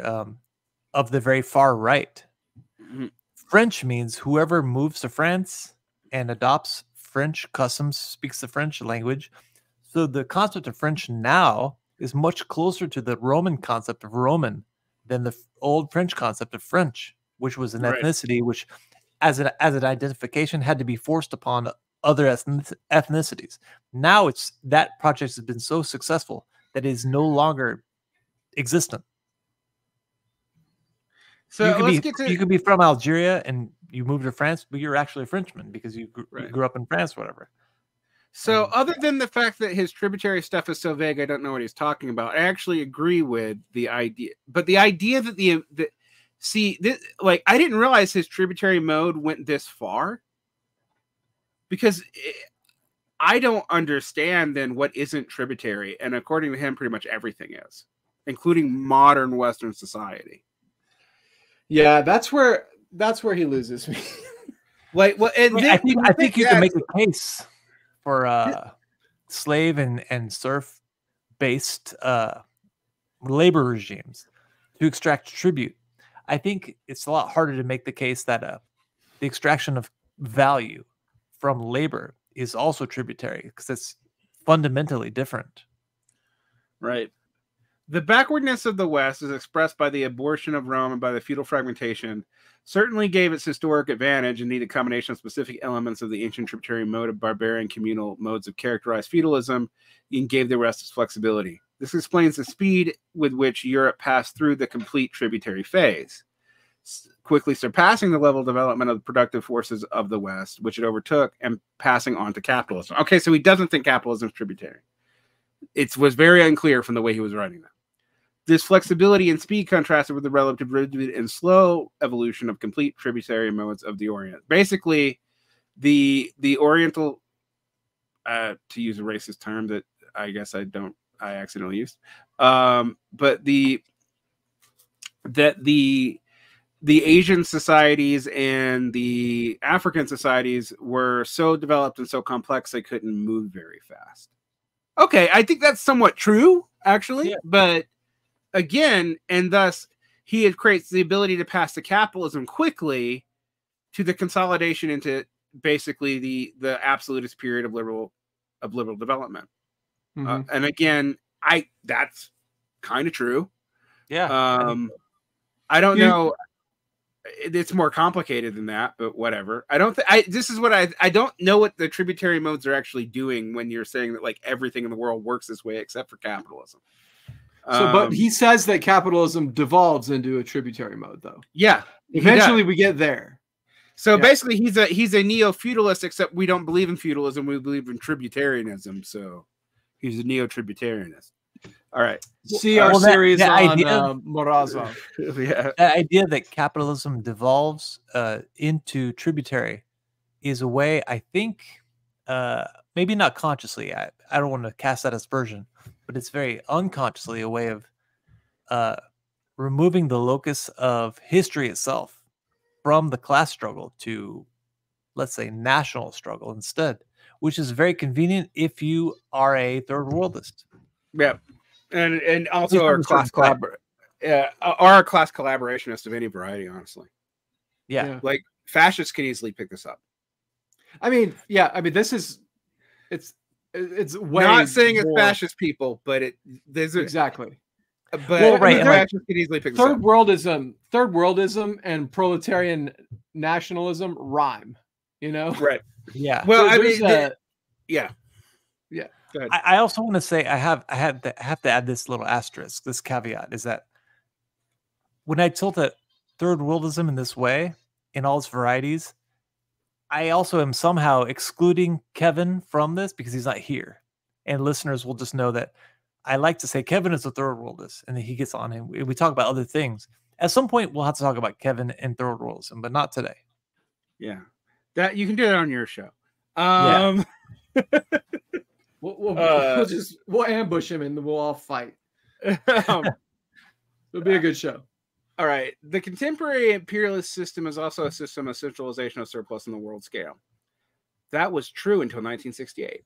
of the very far right, French means whoever moves to France and adopts French customs, speaks the French language. So the concept of French now is much closer to the Roman concept of Roman than the old French concept of French, which was an ethnicity which, as an identification, had to be forced upon other ethnicities. Now that project has been so successful that it is no longer existent. So you could be from Algeria and you move to France, but you're actually a Frenchman because you grew up in France, whatever.
So other than the fact that his tributary stuff is so vague, I don't know what he's talking about. I actually agree with the idea, but the idea that I didn't realize his tributary mode went this far because I don't understand then what isn't tributary. And according to him, pretty much everything is, including modern Western society.
Yeah, that's where he loses me.
I think you can make a case for slave and serf based labor regimes to extract tribute. I think it's a lot harder to make the case that the extraction of value from labor is also tributary because it's fundamentally different.
Right. The backwardness of the West, as expressed by the abortion of Rome and by the feudal fragmentation, certainly gave its historic advantage and needed a combination of specific elements of the ancient tributary mode of barbarian communal modes of characterized feudalism and gave the rest its flexibility. This explains the speed with which Europe passed through the complete tributary phase. quickly surpassing the level of development of the productive forces of the West, which it overtook, and passing on to capitalism. Okay, so he doesn't think capitalism is tributary. It was very unclear from the way he was writing that. This flexibility and speed contrasted with the relative rigid and slow evolution of complete tributary modes of the Orient. Basically, the Oriental, to use a racist term that I guess I accidentally used, but the Asian societies and the African societies were so developed and so complex they couldn't move very fast. Okay, I think that's somewhat true, actually, but again, and thus he creates the ability to pass to capitalism quickly to the consolidation into basically the absolutist period of liberal development. And again, that's kind of true.
Yeah.
I don't know. It's more complicated than that, but whatever. This is what I don't know what the tributary modes are actually doing when you're saying that like everything in the world works this way except for capitalism.
So, but he says that capitalism devolves into a tributary mode, though.
Yeah.
Eventually we get there.
So basically he's a neo-feudalist, except we don't believe in feudalism. We believe in tributarianism. So he's a neo-tributarianist. All right.
See our series on Morozov.
The idea that capitalism devolves into tributary is a way, I think, maybe not consciously. I don't want to cast that aspersion, but it's very unconsciously a way of removing the locus of history itself from the class struggle to, let's say, national struggle instead, which is very convenient if you are a third worldist.
Yeah. And also our class collaborationist of any variety, honestly.
Yeah.
Like fascists can easily pick this up.
I mean, this is it's way
not saying
more...
it's fascist people, but there's
exactly.
But fascists can easily pick this up.
Third worldism and proletarian nationalism rhyme, you know?
Right.
Yeah.
Well,
so
I mean, yeah.
I also want to say I have to add this little asterisk, this caveat, is that when I tilt at third worldism in this way, in all its varieties, I also am somehow excluding Kevin from this because he's not here. And listeners will just know that I like to say Kevin is a third worldist, and then he gets on and we talk about other things. At some point, we'll have to talk about Kevin and third worldism, but not today.
Yeah. That you can do that on your show.
We'll ambush him and then we'll all fight. It'll be a good show.
All right. The contemporary imperialist system is also a system of centralization of surplus on the world scale. That was true until 1968.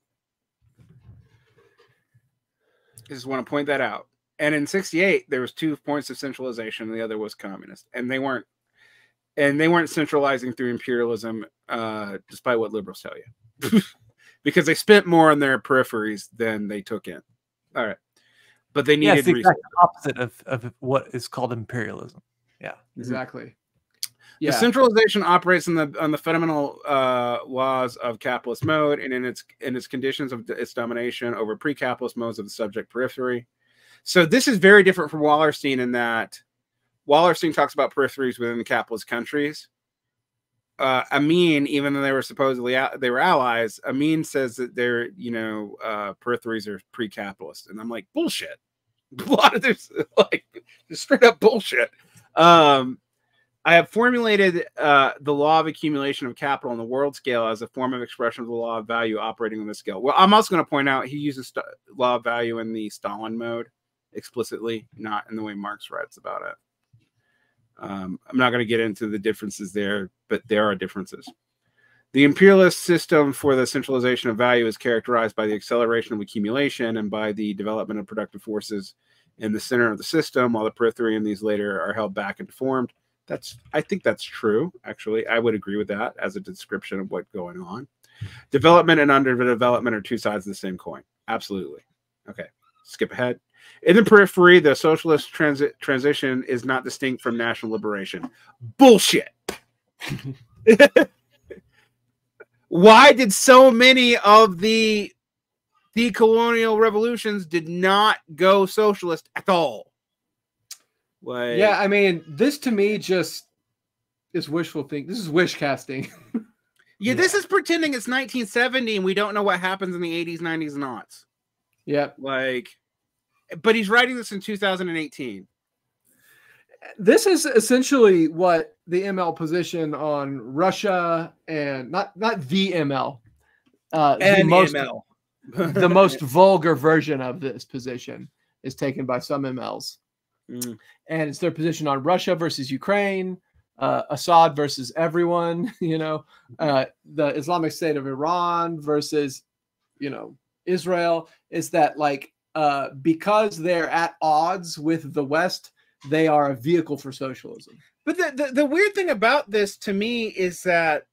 I just want to point that out. And in 68, there was 2 points of centralization, and the other was communist. And they weren't centralizing through imperialism, despite what liberals tell you. Because they spent more on their peripheries than they took in. All right. But they needed
the exact opposite of what is called imperialism. Yeah.
Exactly.
The centralization operates on the fundamental laws of capitalist mode and in its conditions of its domination over pre-capitalist modes of the subject periphery. So this is very different from Wallerstein in that Wallerstein talks about peripheries within the capitalist countries. Amin, even though they were supposedly they were allies, Amin says that their peripheries are pre-capitalist, and I'm like, bullshit. A lot of this like straight up bullshit. I have formulated the law of accumulation of capital on the world scale as a form of expression of the law of value operating on the scale. Well, I'm also going to point out he uses law of value in the Stalin mode explicitly, not in the way Marx writes about it. I'm not going to get into the differences there, but there are differences. The imperialist system for the centralization of value is characterized by the acceleration of accumulation and by the development of productive forces in the center of the system, while the periphery and these later are held back and deformed. I think that's true, actually. I would agree with that as a description of what's going on. Development and underdevelopment are 2 sides of the same coin. Absolutely. Okay, skip ahead. In the periphery, the socialist transition is not distinct from national liberation. Bullshit. Why did so many of the decolonial revolutions did not go socialist at all?
Yeah, I mean, this to me just It's wishful thinking. This is wish casting.
Yeah, this is pretending it's 1970 and we don't know what happens in the 80s, 90s, and aughts.
Yep.
Like, but he's writing this in 2018.
This is essentially what the ML position on Russia and not the ML, the most vulgar version of this position is taken by some MLs. And it's their position on Russia versus Ukraine, Assad versus everyone, the Islamic State of Iran versus, Israel, is that like, because they're at odds with the West, they are a vehicle for socialism.
But the weird thing about this to me is that,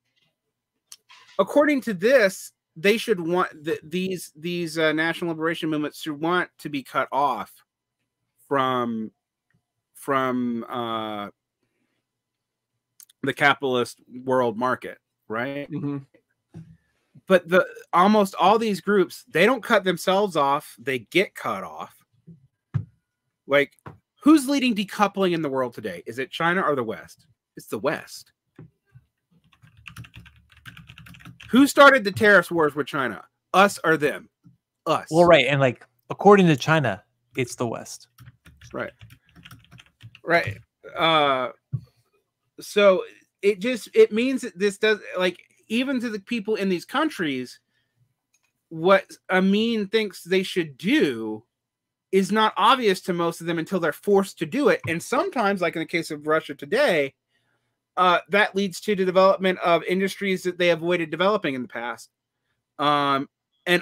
according to this, they should want these national liberation movements should want to be cut off from the capitalist world market, right?
Mm-hmm.
But almost all these groups, they don't cut themselves off; they get cut off. Like, who's leading decoupling in the world today? Is it China or the West? It's the West. Who started the tariffs wars with China? Us or them? Us.
Well, right, and like according to China, it's the West.
Right. Right. So it means that this does, like, even to the people in these countries, what Amin thinks they should do is not obvious to most of them until they're forced to do it. And sometimes, like in the case of Russia today, that leads to the development of industries that they avoided developing in the past. In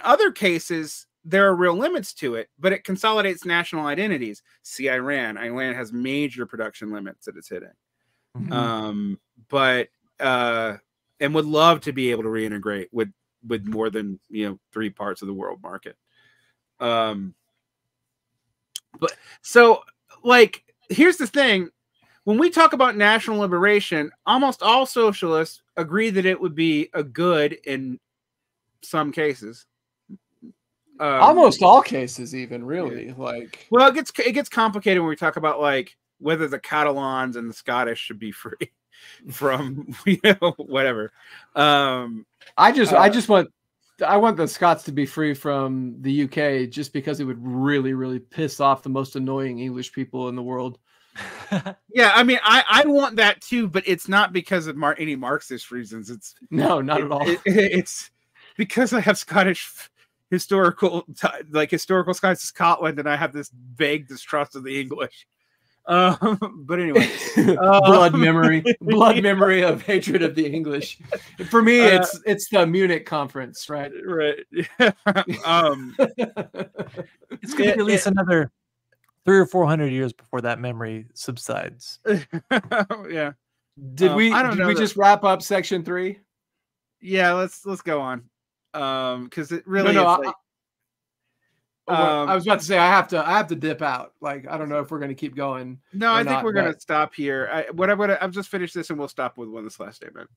other cases, there are real limits to it, but it consolidates national identities. See Iran. Iran has major production limits that it's hitting. Mm-hmm. And would love to be able to reintegrate with more than 3 parts of the world market. But so, like, here's the thing: when we talk about national liberation, almost all socialists agree that it would be a good in some cases.
Almost all cases, even, really. Yeah. Like,
well, it gets complicated when we talk about like whether the Catalans and the Scottish should be free from whatever. I want the Scots to be free from the UK just because it would really, really piss off the most annoying English people in the world. Yeah, I mean, I want that too, but it's not because of any Marxist reasons. It's
not at all.
It's because I have Scottish historical Scots Scotland, and I have this vague distrust of the English. But anyway,
blood memory of hatred of the English. For me, it's the Munich conference, right?
Right.
It's going to be at least another 300 or 400 years before that memory subsides.
Yeah.
Did we just wrap up section 3?
Yeah, let's go on. Because it really is
I was about to say I have to dip out. Like, I don't know if we're going to keep going.
No, I think we're going to stop here. I've just finished this, and we'll stop with this last statement.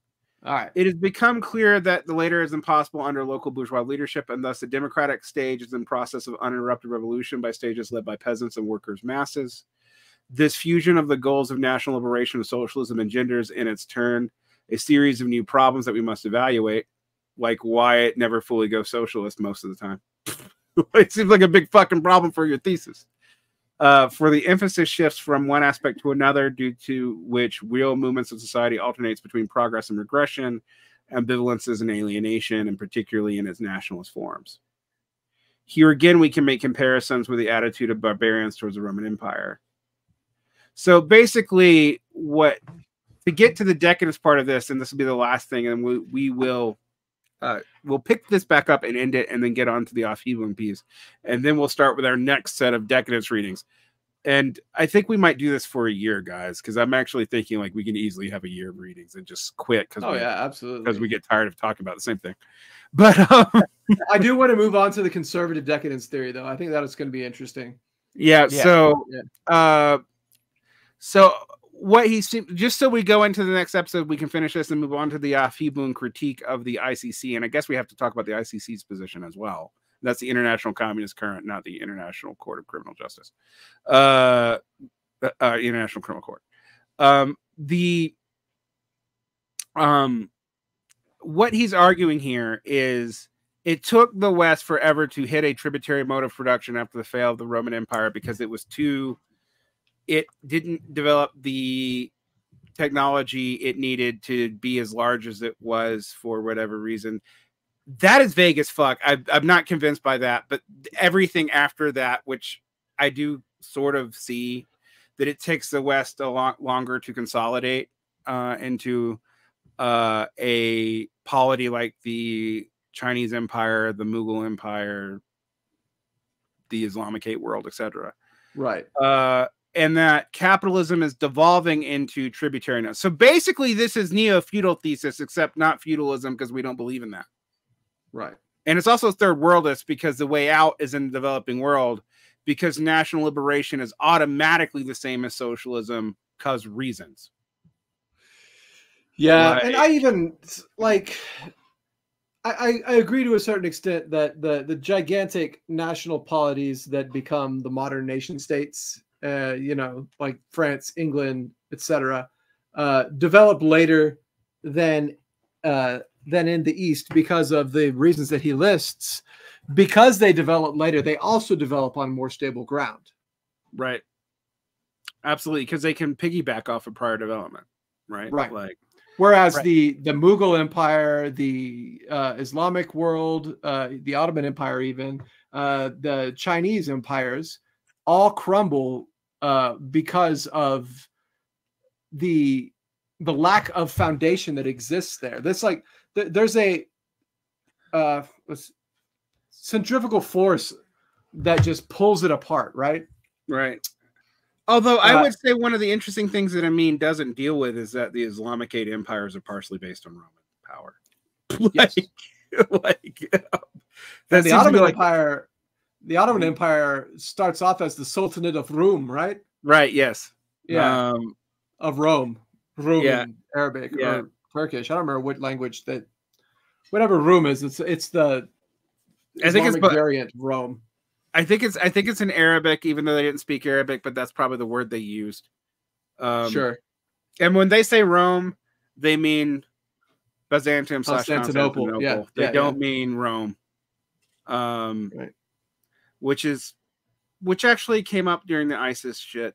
All right.
It has become clear that the later is impossible under local bourgeois leadership, and thus the democratic stage is in process of uninterrupted revolution by stages led by peasants and workers' masses. This fusion of the goals of national liberation and socialism engenders, in its turn, a series of new problems that we must evaluate, like why it never fully goes socialist most of the time. It seems like a big fucking problem for your thesis. For the emphasis shifts from one aspect to another, due to which real movements of society alternates between progress and regression, ambivalences and alienation, and particularly in its nationalist forms. Here again, we can make comparisons with the attitude of barbarians towards the Roman Empire. So basically, to get to the decadence part of this, and this will be the last thing, and we'll pick this back up and end it, and then get on to the Aufhebung piece, and then we'll start with our next set of decadence readings. And I think we might do this for a year, guys, because I'm actually thinking like we can easily have a year of readings and just quit
absolutely,
because we get tired of talking about the same thing. But
I do want to move on to the conservative decadence theory, though. I think that is going to be interesting.
Yeah. So what he seemed, just so we go into the next episode, we can finish this and move on to the Aufhebung critique of the ICC. And I guess we have to talk about the ICC's position as well. That's the International Communist Current, not the International Court of Criminal Justice. International Criminal Court. what he's arguing here is it took the West forever to hit a tributary mode of production after the fall of the Roman Empire because it didn't develop the technology it needed to be as large as it was for whatever reason. That is vague as fuck. I'm not convinced by that, but everything after that, which I do sort of see that it takes the West a lot longer to consolidate into a polity like the Chinese Empire, the Mughal Empire, the Islamicate world, etc.
Right.
And that capitalism is devolving into tributariness. So basically, this is neo-feudal thesis, except not feudalism because we don't believe in that.
Right.
And it's also third worldist because the way out is in the developing world because national liberation is automatically the same as socialism because reasons.
Yeah, and I even I agree to a certain extent that the gigantic national polities that become the modern nation states, like France, England, etc., developed later than in the East because of the reasons that he lists. Because they develop later, they also develop on more stable ground.
Right. Absolutely, because they can piggyback off of prior development. Right.
Right. Whereas the Mughal Empire, the Islamic world, the Ottoman Empire, even the Chinese empires, all crumble because of the lack of foundation that exists there. There's a centrifugal force that just pulls it apart, right?
Right. Although I would say one of the interesting things that Amin doesn't deal with is that the Islamicate empires are partially based on Roman power.
Yes.
That's
the Ottoman Empire. The Ottoman Empire starts off as the Sultanate of Rum, right?
Right. Yes.
Yeah. Of Rome. Rum in Arabic
or
Turkish. I don't remember what language that. Whatever Rum is, it's the Islamic variant of Rome.
I think it's in Arabic, even though they didn't speak Arabic, but that's probably the word they used.
Sure.
And when they say Rome, they mean Byzantium /
Constantinople.
Yeah. They don't mean Rome.
Right.
Which actually came up during the ISIS shit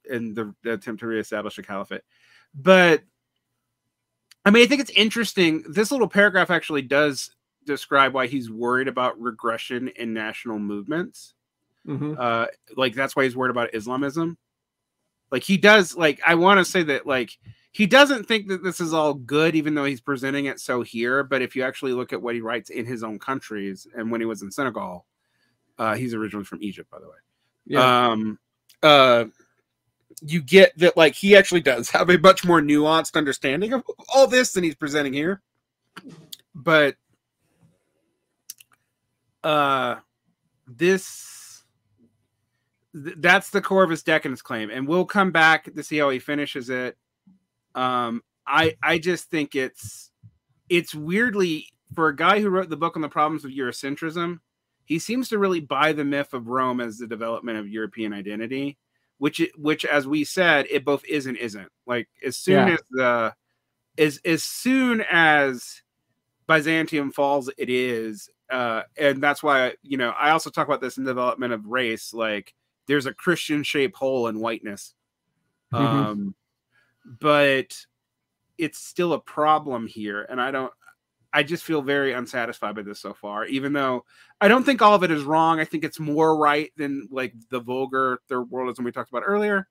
and the attempt to reestablish a caliphate. But I mean, I think it's interesting. This little paragraph actually does describe why he's worried about regression in national movements.
Mm-hmm.
That's why he's worried about Islamism. He does, I want to say that, he doesn't think that this is all good, even though he's presenting it so here. But if you actually look at what he writes in his own countries, and when he was in Senegal, he's originally from Egypt, by the way.
Yeah.
You get that, he actually does have a much more nuanced understanding of all this than he's presenting here. But that's the core of his decadence claim, and we'll come back to see how he finishes it. I just think it's weirdly, for a guy who wrote the book on the problems of Eurocentrism, he seems to really buy the myth of Rome as the development of European identity, which as we said, it both is and isn't. As soon as Byzantium falls, it is. And that's why, I also talk about this in development of race. There's a Christian shaped hole in whiteness.
Mm-hmm.
But it's still a problem here. And I just feel very unsatisfied by this so far, even though I don't think all of it is wrong. I think it's more right than the vulgar third worldism we talked about earlier,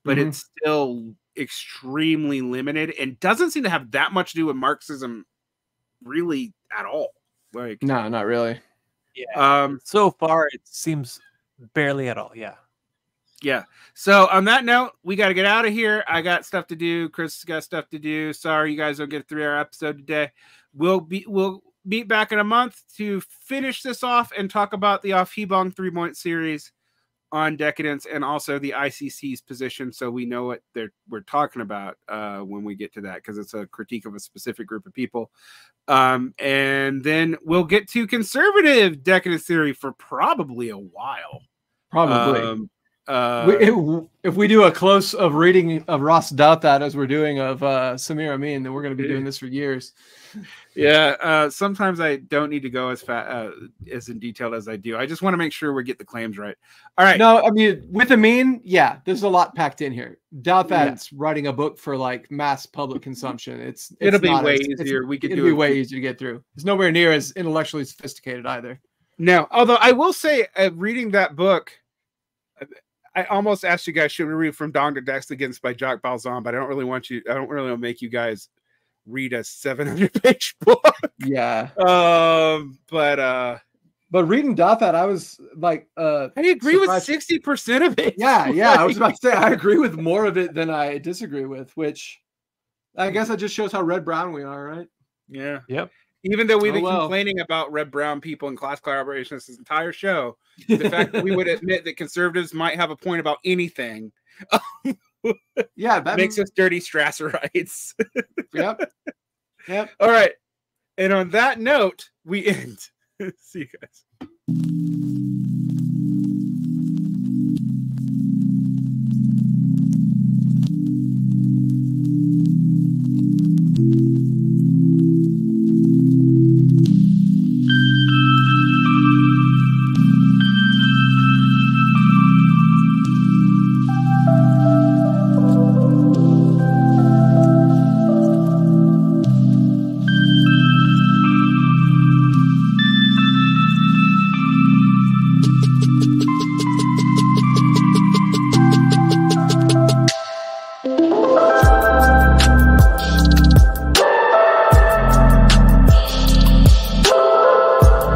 but
Mm-hmm.
it's still extremely limited and doesn't seem to have that much to do with Marxism really at all.
No, not really.
Yeah. So far, it seems barely at all. Yeah.
Yeah. So on that note, we got to get out of here. I got stuff to do. Chris got stuff to do. Sorry, you guys don't get a 3-hour episode today. We'll meet back in a month to finish this off and talk about the Off Hebong 3-point series on decadence and also the ICC's position, so we know what we're talking about when we get to that, because it's a critique of a specific group of people. And then we'll get to conservative decadence theory for probably a while.
Probably. If we do a close of reading of Ross Douthat as we're doing of Samir Amin, then we're going to be doing this for years.
Yeah, sometimes I don't need to go as in detail as I do. I just want to make sure we get the claims right. All right.
No, I mean, with Amin, yeah, there's a lot packed in here. Douthat's writing a book for like mass public consumption. It'll
be way easier.
It'll be way easier to get through. It's nowhere near as intellectually sophisticated either.
No, although I will say, reading that book, I almost asked you guys, should we read From Dawn to Decadence by Jacques Balzan, but I don't really want to make you guys read a 700-page book.
Yeah.
But
reading Douthat, I was like,
I agree with 60% of it.
Yeah, yeah. I was about to say I agree with more of it than I disagree with, which I guess that just shows how red-brown we are, right?
Yeah.
Yep.
Even though we've been complaining about red-brown people and class collaboration this entire show, the fact that we would admit that conservatives might have a point about anything.
Yeah, that
makes us dirty Strasserites.
Yep.
All right. And on that note, we end. See you guys.